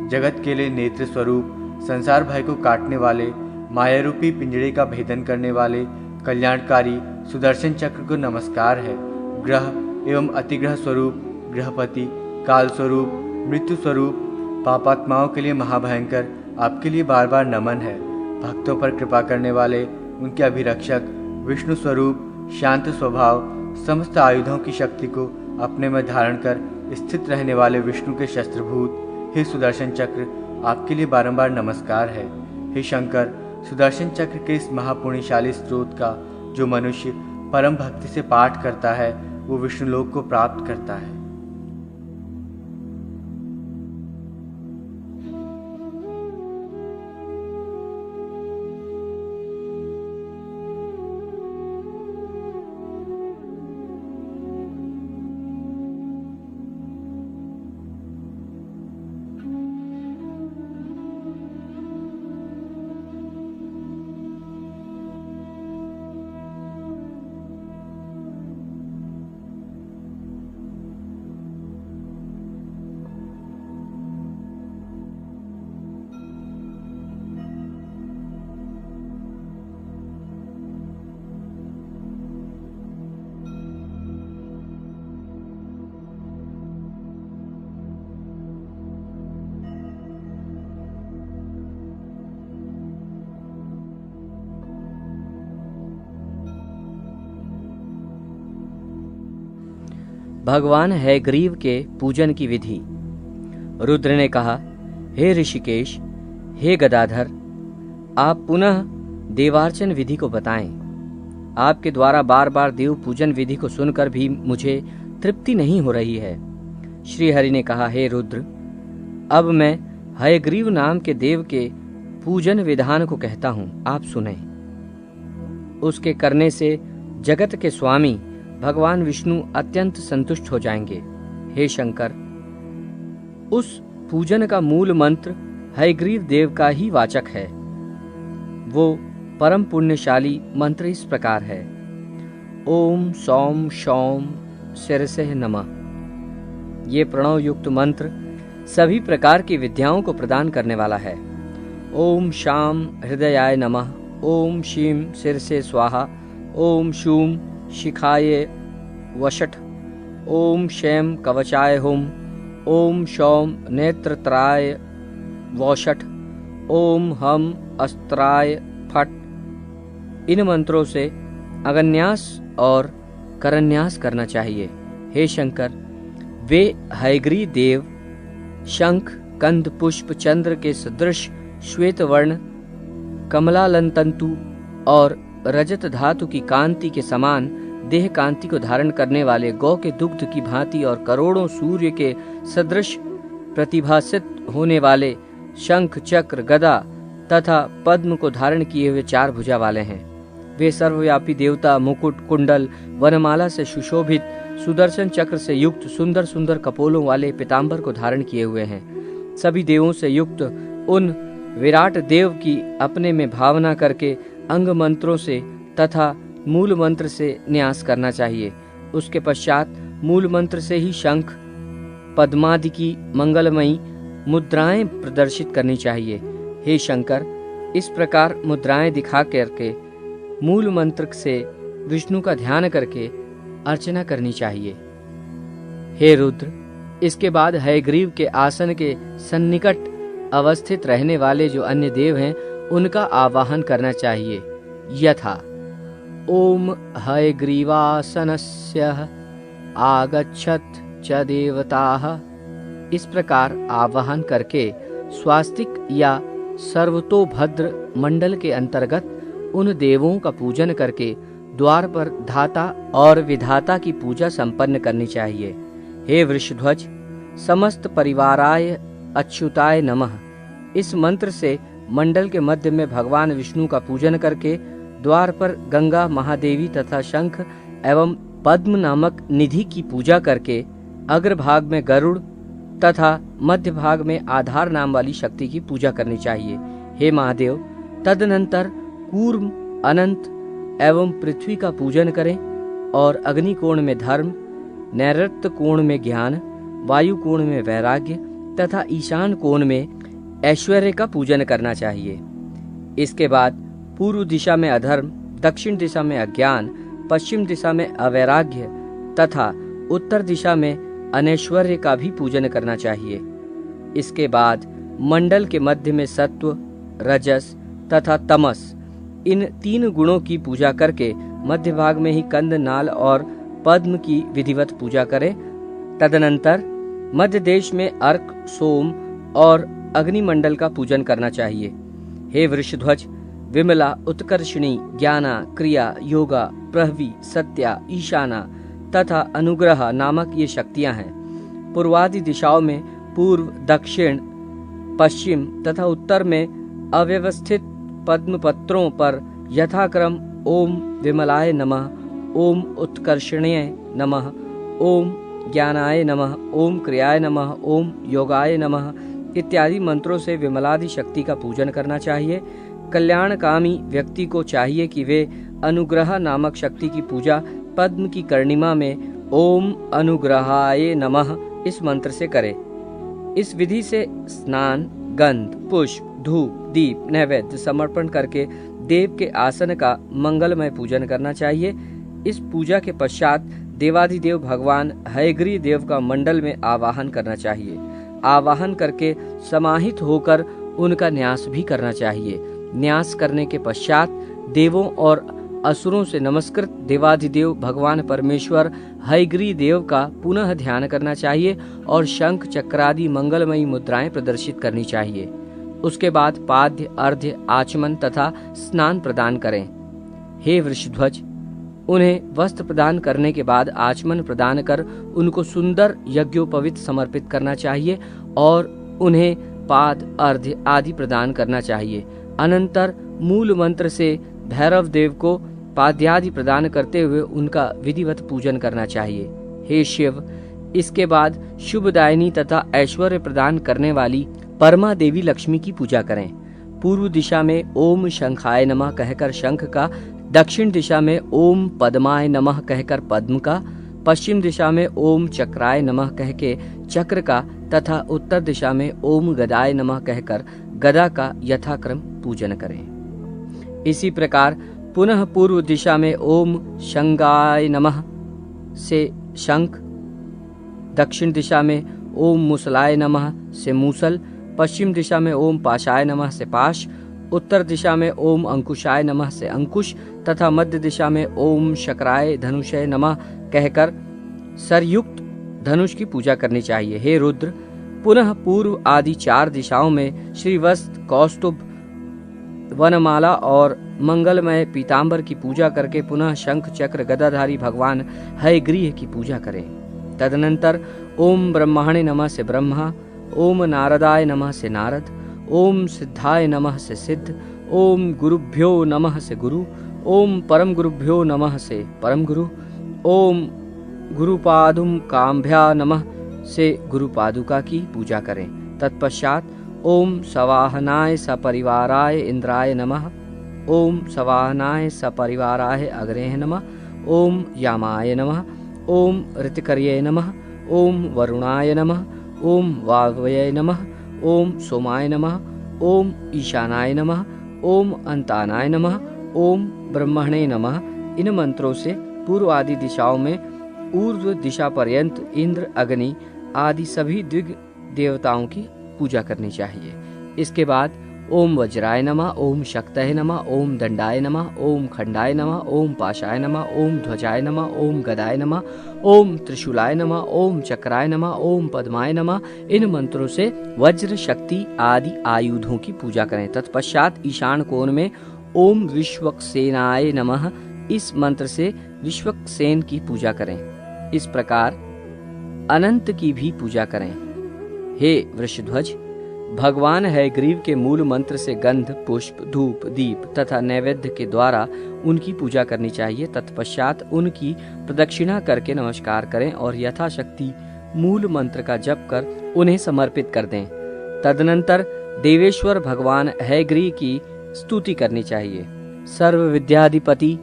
जगत के लिए नेत्र स्वरूप, संसार भय को काटने वाले, माया रूपी पिंजड़े का भेदन करने वाले कल्याणकारी सुदर्शन चक्र को नमस्कार है। ग्रह एवं अतिग्रह स्वरूप, ग्रहपति, काल स्वरूप, मृत्यु स्वरूप, पापात्माओं के लिए महाभयंकर आपके लिए बार बार नमन है। भक्तों पर कृपा करने वाले, उनके अभिरक्षक, विष्णु स्वरूप, शांत स्वभाव, समस्त आयुधों की शक्ति को अपने में धारण कर स्थित रहने वाले विष्णु के शस्त्रभूत हे सुदर्शन चक्र, आपके लिए बारंबार नमस्कार है। हे शंकर, सुदर्शन चक्र के इस महापुण्यशाली स्त्रोत का जो मनुष्य परम भक्ति से पाठ करता है, वो विष्णुलोक को प्राप्त करता है। भगवान हयग्रीव के पूजन की विधि। रुद्र ने कहा, हे ऋषिकेश, हे गदाधर, आप पुनः देवार्चन विधि को बताएं। आपके द्वारा बार बार देव पूजन विधि को सुनकर भी मुझे तृप्ति नहीं हो रही है। श्री हरि ने कहा, हे रुद्र, अब मैं हयग्रीव नाम के देव के पूजन विधान को कहता हूं, आप सुने। उसके करने से जगत के स्वामी भगवान विष्णु अत्यंत संतुष्ट हो जाएंगे। हे शंकर, उस पूजन का मूल मंत्र हयग्रीव देव का ही वाचक है। वो परम पुण्यशाली मंत्र इस प्रकार है, ओम सौम शौम शिरसे नमः। ये प्रणव युक्त मंत्र सभी प्रकार की विद्याओं को प्रदान करने वाला है। ओम शाम हृदयाय नमः, ओम शीम शिरसे स्वाहा, ओम शूम शिखाये वषट, ओम शैम कवचाय हुम, ओम शौम नेत्रत्राय वौषट, ओम हम अस्त्राय फट। इन मंत्रों से अगन्यास और करन्यास करना चाहिए। हे शंकर, वे हयग्रीव देव शंख कंद पुष्प चंद्र के सदृश श्वेत वर्ण, कमलालन तंतु और रजत धातु की कांति के समान देह कांति को धारण करने वाले, गौ के दुग्ध की भांति और करोड़ों सूर्य के सदृश प्रतिभासित होने वाले शंख चक्र गदा तथा पद्म को धारण किए हुए 4 भुजा वाले हैं। वे सर्वव्यापी देवता मुकुट कुंडल वनमाला से सुशोभित सुदर्शन चक्र से युक्त सुंदर सुंदर कपोलों वाले पीतांबर को धारण किए हुए हैं। सभी देवों से युक्त उन विराट देव की अपने में भावना करके अंग मंत्रों से तथा मूल मंत्र से न्यास करना चाहिए। उसके पश्चात मूल मंत्र से ही शंख पद्मादि की मंगलमयी मुद्राएं प्रदर्शित करनी चाहिए। हे शंकर, इस प्रकार मुद्राएं दिखा करके मूल मंत्र से विष्णु का ध्यान करके अर्चना करनी चाहिए। हे रुद्र, इसके बाद हयग्रीव के आसन के सन्निकट अवस्थित रहने वाले जो अन्य देव हैं उनका आवाहन करना चाहिए। यथा ओम हयग्रीवासनस्य आगच्छत च देवताः। इस प्रकार आवाहन करके स्वास्तिक या सर्वतोभद्र मंडल के अंतर्गत उन देवों का पूजन करके द्वार पर धाता और विधाता की पूजा संपन्न करनी चाहिए। हे वृषध्वज, समस्त परिवाराय अच्युताय नमः। इस मंत्र से मंडल के मध्य में भगवान विष्णु का पूजन करके द्वार पर गंगा महादेवी तथा शंख एवं पद्म नामक निधि की पूजा करके अग्रभाग में गरुड़ तथा मध्य भाग में आधार नाम वाली शक्ति की पूजा करनी चाहिए। हे महादेव, तदनंतर कूर्म अनंत एवं पृथ्वी का पूजन करें और अग्नि कोण में धर्म, नैऋत्य कोण में ज्ञान, वायु कोण में वैराग्य तथा ईशान कोण में ऐश्वर्य का पूजन करना चाहिए। इसके बाद पूर्व दिशा में अधर्म, दक्षिण दिशा में अज्ञान, पश्चिम दिशा में अवैराग्य तथा उत्तर दिशा में अनैश्वर्य का भी पूजन करना चाहिए। इसके बाद मंडल के मध्य में सत्व, रजस तथा तमस, इन 3 गुणों की पूजा करके मध्य भाग में ही कंद, नाल और पद्म की विधिवत पूजा करें। तदनंतर मध्य देश में अर्क, सोम और अग्निमंडल का पूजन करना चाहिए। हे वृषध्वज, विमला, उत्कर्षिणी, ज्ञाना, क्रिया, योगा, प्रहवी, सत्या, ईशाना तथा अनुग्रह नामक ये शक्तियां हैं। पूर्वादि दिशाओं में पूर्व, दक्षिण, पश्चिम तथा उत्तर में अव्यवस्थित पद्म पत्रों पर यथाक्रम ओम विमलाय नमः, ओम उत्कर्षणीय नमः, ओम ज्ञानाय नमः, ओम क्रियाय नमः, ओम योगाय नमः इत्यादि मंत्रों से विमलादि शक्ति का पूजन करना चाहिए। कल्याणकामी व्यक्ति को चाहिए कि वे अनुग्रह नामक शक्ति की पूजा पद्म की कर्णिमा में ओम अनुग्रहाय नमः इस मंत्र से करे। इस विधि से स्नान, गंध, पुष्प, धूप, दीप, नैवेद्य समर्पण करके देव के आसन का मंगलमय पूजन करना चाहिए। इस पूजा के पश्चात देवाधिदेव भगवान हयग्रीव देव का मंडल में आवाहन करना चाहिए। आवाहन करके समाहित होकर उनका न्यास भी करना चाहिए। न्यास करने के पश्चात देवों और असुरों से नमस्कृत देवाधिदेव भगवान परमेश्वर हयग्रीव देव का पुनः ध्यान करना चाहिए और शंख चक्रादि मंगलमयी मुद्राएं प्रदर्शित करनी चाहिए। उसके बाद पाद्य, अर्घ्य, आचमन तथा स्नान प्रदान करें। हे वृषध्वज, उन्हें वस्त्र प्रदान करने के बाद आचमन प्रदान कर उनको सुंदर यज्ञोपवीत समर्पित करना चाहिए और उन्हें पाद, अर्घ्य आदि प्रदान करना चाहिए। अनंतर मूल मंत्र से भैरव देव को पाद्यादि प्रदान करते हुए उनका विधिवत पूजन करना चाहिए। हे शिव, इसके बाद शुभदायिनी तथा ऐश्वर्य प्रदान करने वाली परमा देवी लक्ष्मी की पूजा करें। पूर्व दिशा में ओम शंखाय नमः कहकर शंख का, दक्षिण दिशा में ओम पद्माय नमः कहकर पद्म का, पश्चिम दिशा में ओम चक्राय नमः कह के चक्र का तथा उत्तर दिशा में ओम गदाय नमः कहकर गदा का यथाक्रम पूजन करें। इसी प्रकार पुनः पूर्व दिशा में ओम शंगाय नमः से शंख, दक्षिण दिशा में ओम मुसलाय नमः से मूसल, पश्चिम दिशा में ओम पाशाय नमः से पाश, उत्तर दिशा में ओम अंकुशाय नमः से अंकुश तथा मध्य दिशा में ओम शक्राय धनुषय नमः कहकर सरयुक्त धनुष की पूजा करनी चाहिए। हे रुद्र, पुनः पूर्व आदि 4 दिशाओं में श्रीवत्स, कौस्तुभ, वनमाला और मंगलमय पीतांबर की पूजा करके पुनः शंख चक्र गदाधारी भगवान हयग्रीव की पूजा करें। तदनंतर ओम ब्रह्माणे नमः से ब्रह्मा, ओम नारदाय नमः से नारद, ओम सिद्धाय नमः से सिद्ध, ओम गुरुभ्यो नमः से गुरु, ओम परम गुरुभ्यो नमः से परम गुरु, ओम गुरुपादुम काम्भ्या नमः से गुरुपादुका की पूजा करें। तत्पश्चात ओम सवाहनाय सपरिवाराय इंद्राय नमः, ओम सवाहनाय सपरिवाराय अग्रेह नमः, ओम यामाय नमः, ओम ऋतिकर्ये नमः, ओम वरुणाय नमः, ओम वावये नमः, ओम सोमाय नमः, ओम ईशानाय नमः, ओम अंतानाय नमः, ओम ब्रह्मणे नमः। इन मंत्रों से पूर्व आदि दिशाओं में ऊर्ध्व दिशा पर्यंत इंद्र, अग्नि आदि सभी दिग् देवताओं की पूजा करनी चाहिए। इसके बाद ओम वज्राय नमः, ओम शक्तये नमः, ओम दंडाय नमः, ओम खंडाय नमः, ओम पाशाय नमः, ओम ध्वजाय नमः, ओम गदाय नमः, ओम त्रिशूलाय नमः, ओम चक्राय नमः, ओम पद्माय नमः। इन मंत्रों से वज्र, शक्ति आदि आयुधों की पूजा करें। तत्पश्चात ईशान कोण में ओम विश्वक्सेनाय नमः, इस मंत्र से विश्वक्सेन की पूजा करें। इस प्रकार अनंत की भी पूजा करें। हे वृषध्वज, भगवान हयग्रीव के मूल मंत्र से गंध, पुष्प, धूप, दीप तथा नैवेद्य के द्वारा उनकी पूजा करनी चाहिए। तत्पश्चात उनकी प्रदक्षिणा करके नमस्कार करें और यथाशक्ति मूल मंत्र का जप कर उन्हें समर्पित कर दें। तदनंतर देवेश्वर भगवान हयग्रीव की स्तुति करनी चाहिए। सर्व विद्याधिपति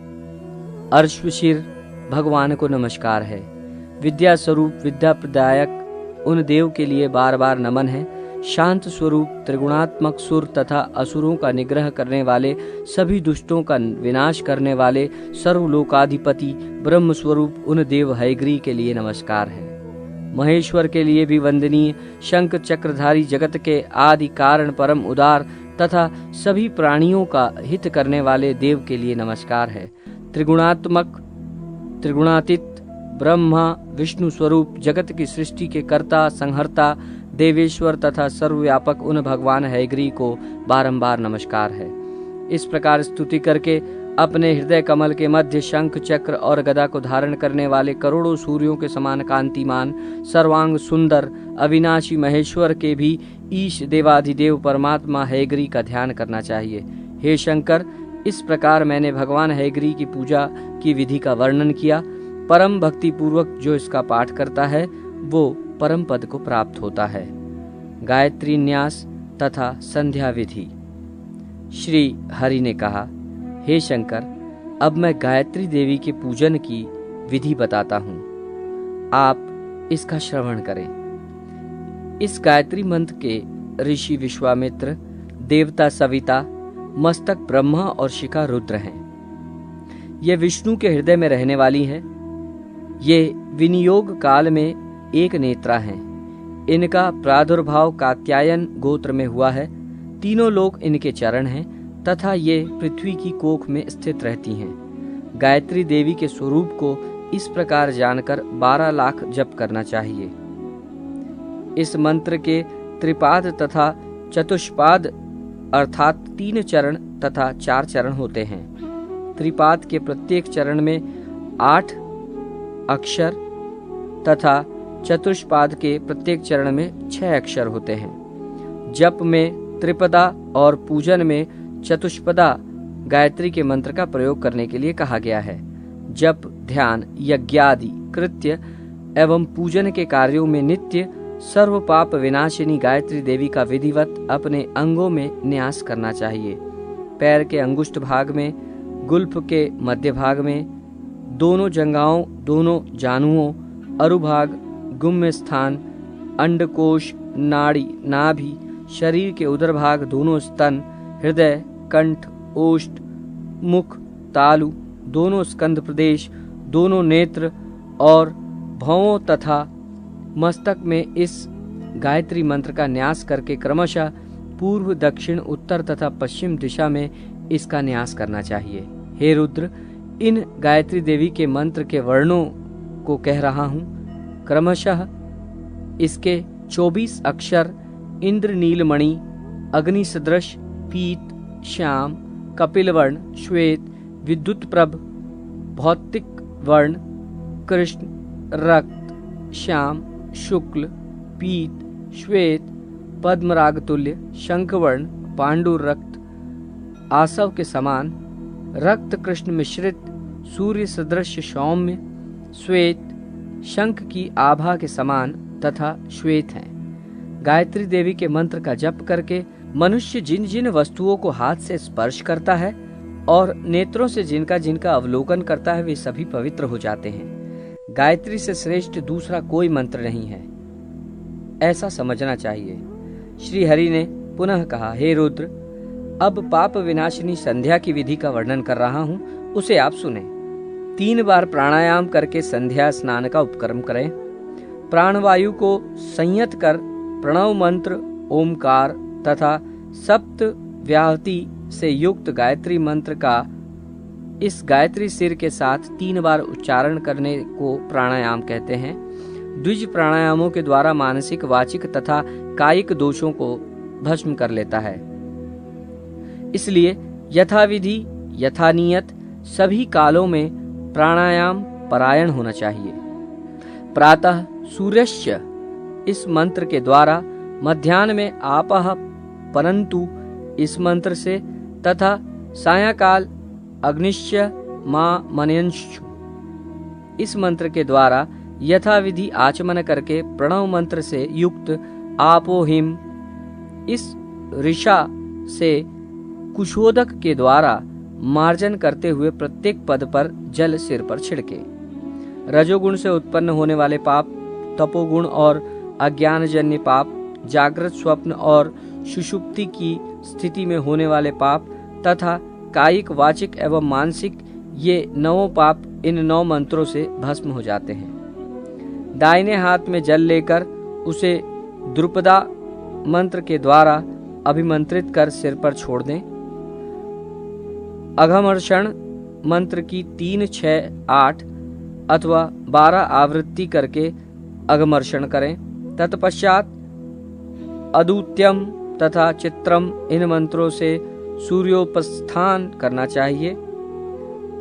अर्श्वशीर भगवान को नमस्कार है। विद्या स्वरूप, विद्या प्रदायक उन देव के लिए बार बार नमन है। शांत स्वरूप, त्रिगुणात्मक सुर तथा असुरों का निग्रह करने वाले, सभी दुष्टों का विनाश करने वाले सर्वलोकाधिपति ब्रह्म स्वरूप उन देव हयग्रीव के लिए नमस्कार है। महेश्वर के लिए भी वंदनीय, शंख चक्रधारी, जगत के आदि कारण, परम उदार तथा सभी प्राणियों का हित करने वाले देव के लिए नमस्कार है। त्रिगुणात्मक, त्रिगुणातीत ब्रह्मा विष्णु स्वरूप, जगत की सृष्टि के कर्ता, संहर्ता, देवेश्वर तथा सर्वव्यापक उन भगवान हयग्रीव को बारंबार नमस्कार है। इस प्रकार स्तुति करके अपने हृदय कमल के मध्य शंख, चक्र और गदा को धारण करने वाले करोड़ों सूर्यों के समान कांतिमान, सर्वांग सुंदर, अविनाशी महेश्वर के भी ईश देवाधिदेव परमात्मा हयग्रीव का ध्यान करना चाहिए। हे शंकर, इस प्रकार मैंने भगवान हयग्रीव की पूजा की विधि का वर्णन किया। परम भक्ति पूर्वक जो इसका पाठ करता है वो परम पद को प्राप्त होता है। गायत्री न्यास तथा संध्या विधि। श्री हरि ने कहा, हे शंकर, अब मैं गायत्री देवी के पूजन की विधि बताता हूँ, आप इसका श्रवण करें। इस गायत्री मंत्र के ऋषि विश्वामित्र, देवता सविता, मस्तक ब्रह्मा और शिखा रुद्र हैं। ये विष्णु के हृदय में रहने वाली है। ये विनियोग काल में एक नेत्रा हैं। इनका प्रादुर्भाव कात्यायन गोत्र में हुआ है। तीनों लोक इनके चरण हैं तथा ये पृथ्वी की कोख में स्थित रहती हैं। गायत्री देवी के स्वरूप को इस प्रकार जानकर 12 लाख जप करना चाहिए। इस मंत्र के त्रिपाद तथा चतुष्पाद अर्थात 3 चरण तथा 4 चरण होते हैं। त्रिपाद के प्रत्येक चरण में 8 अक्षर तथा चतुष्पाद के प्रत्येक चरण में 6 अक्षर होते हैं। जप में त्रिपदा और पूजन में चतुष्पदा गायत्री के मंत्र का प्रयोग करने के लिए कहा गया है। जप, ध्यान, यज्ञादि कृत्य एवं पूजन के कार्यों में नित्य सर्व पाप विनाशिनी गायत्री देवी का विधिवत अपने अंगों में न्यास करना चाहिए। पैर के अंगुष्ठ भाग में, गुल्फ के मध्य भाग में, दोनों जंघाओं, दोनों जानुओं, अरुभाग, गुम्य स्थान, अंडकोश, नाड़ी, नाभि, शरीर के उदर भाग, दोनों स्तन, हृदय, कंठ, ओष्ठ, मुख, तालु, दोनों स्कंध प्रदेश, दोनों नेत्र और भौं तथा मस्तक में इस गायत्री मंत्र का न्यास करके क्रमशः पूर्व, दक्षिण, उत्तर तथा पश्चिम दिशा में इसका न्यास करना चाहिए। हे रुद्र, इन गायत्री देवी के मंत्र के वर्णों को कह रहा हूँ। क्रमशः इसके 24 अक्षर इंद्र नीलमणि, अग्नि सदृश, पीत, श्याम, कपिल वर्ण, श्वेत, विद्युत प्रभ, भौतिक वर्ण, कृष्ण, रक्त, श्याम, शुक्ल, पीत, श्वेत, पद्मराग तुल्य, शंखवर्ण, पांडुर रक्त, आसव के समान, रक्त कृष्ण मिश्रित, सूर्य सदृश सौम्य, श्वेत, शंख की आभा के समान तथा श्वेत हैं। गायत्री देवी के मंत्र का जप करके मनुष्य जिन जिन वस्तुओं को हाथ से स्पर्श करता है और नेत्रों से जिनका जिनका अवलोकन करता है, वे सभी पवित्र हो जाते हैं। गायत्री से श्रेष्ठ दूसरा कोई मंत्र नहीं है, ऐसा समझना चाहिए। श्री हरि ने पुनः कहा, हे रुद्र, अब पाप विनाशिनी संध्या की विधि का वर्णन कर रहा हूँ, उसे आप सुने। 3 बार प्राणायाम करके संध्या स्नान का उपक्रम करें। प्राणवायु को संयत कर प्रणव मंत्र, ओमकार तथा सप्त व्याहति से युक्त गायत्री मंत्र का इस गायत्री सिर के साथ 3 बार उच्चारण करने को प्राणायाम कहते हैं। द्विज प्राणायामों के द्वारा मानसिक, वाचिक तथा कायिक दोषों को भस्म कर लेता है। इसलिए यथाविधि यथानियत सभी कालों में प्राणायाम परायण होना चाहिए। प्रातः सूर्यस्य इस मंत्र के द्वारा, मध्याह्न में आपः परंतु इस मंत्र से तथा सायंकाल अग्निश्य मां मनयंशु इस मंत्र के द्वारा यथाविधि आचमन करके प्रणव मंत्र से युक्त आपोहिम इस ऋषा से कुशोदक के द्वारा मार्जन करते हुए प्रत्येक पद पर जल सिर पर छिड़के। रजोगुण से उत्पन्न होने वाले पाप, तपोगुण और अज्ञानजन्य पाप, जागृत, स्वप्न और सुषुप्ति की स्थिति में होने वाले पाप तथा कायिक, वाचिक एवं मानसिक ये 9 पाप इन 9 मंत्रों से भस्म हो जाते हैं। दाहिने हाथ में जल लेकर उसे द्रुपदा मंत्र के द्वारा अभिमंत्रित कर सिर पर छोड़ दें। अघमर्षण मंत्र की 3, 6, 8 अथवा 12 आवृत्ति करके अघमर्षण करें। तत्पश्चात अदूत्यम तथा चित्रम इन मंत्रों से सूर्योपस्थान करना चाहिए।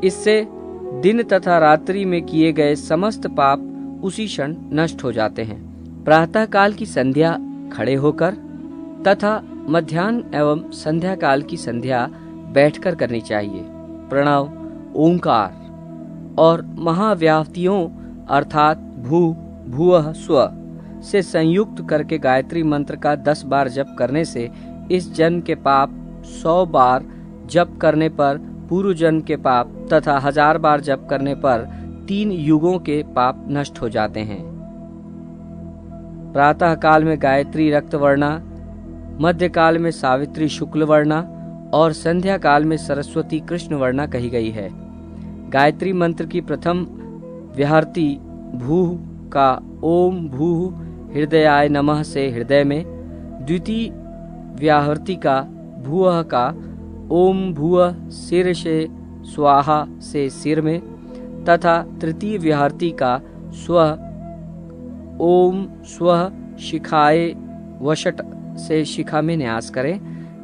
इससे दिन तथा रात्रि में किए गए समस्त पाप उसी क्षण नष्ट हो जाते हैं। प्रातः काल की संध्या खड़े होकर तथा मध्याह्न एवं संध्या काल की संध्या बैठकर करनी चाहिए। प्रणव, ओंकार और महाव्याहतियों अर्थात भू, भुवः, स्व से संयुक्त करके गायत्री मंत्र का 10 बार जप करने से इस जन्म के पाप, 100 बार जप करने पर पूर्व जन्म के पाप तथा 1000 बार जप करने पर 3 युगों के पाप नष्ट हो जाते हैं। प्रातः काल में गायत्री रक्त वर्णा, मध्य काल में सावित्री शुक्ल वर्णा और संध्या काल में सरस्वती कृष्ण वर्णा कही गई है। गायत्री मंत्र की प्रथम व्याहृति भूः का ओम भूः हृदयाय नमः से हृदय में, द्वितीय व्याहृति का भुवः का ओम भुवः सिर से स्वाहा से सिर में तथा तृतीय विहर्ती का स्वः ओम स्वः शिखाए वषट से शिखा में न्यास करें।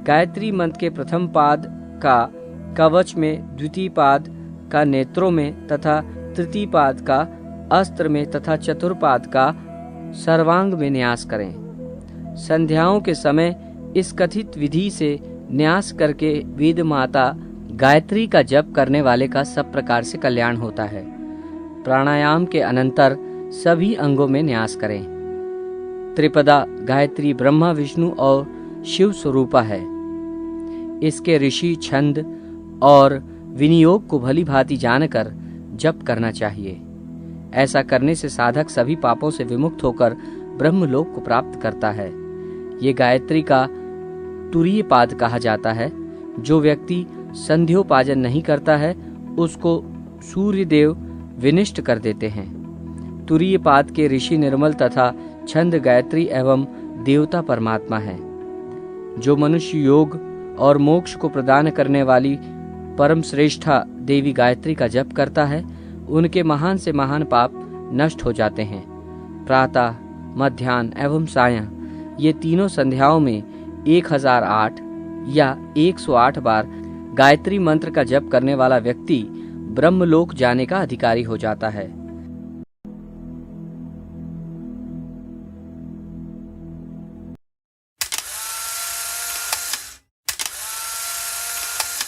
गायत्री मंत्र के प्रथम पाद का कवच में, द्वितीय पाद का नेत्रों में तथा तृतीय पाद का अस्त्र में तथा चतुर्पाद का सर्वांग में न्यास करें। संध्याओं के समय इस कथित विधि से न्यास करके वेद माता गायत्री का जप करने वाले का सब प्रकार से कल्याण होता है। प्राणायाम के अनंतर सभी अंगों में न्यास करें। त्रिपदा गायत्री ब्रह्मा विष्णु और शिव स्वरूपा है। इसके ऋषि छंद और विनियोग को भली भांति जानकर जप करना चाहिए। ऐसा करने से साधक सभी पापों से विमुक्त होकर ब्रह्मलोक को प्राप्त करता है। ये गायत्री का तुरीय पाद कहा जाता है। जो व्यक्ति संध्योपाजन नहीं करता है उसको सूर्य देव विनिष्ट कर देते हैं। तुरीय पाद के ऋषि निर्मल तथा छंद गायत्री एवं देवता परमात्मा है। जो मनुष्य योग और मोक्ष को प्रदान करने वाली परम श्रेष्ठा देवी गायत्री का जप करता है उनके महान से महान पाप नष्ट हो जाते हैं। प्रातः, मध्याह्न एवं सायं ये तीनों संध्याओं में 1008 या 108 बार गायत्री मंत्र का जप करने वाला व्यक्ति ब्रह्मलोक जाने का अधिकारी हो जाता है।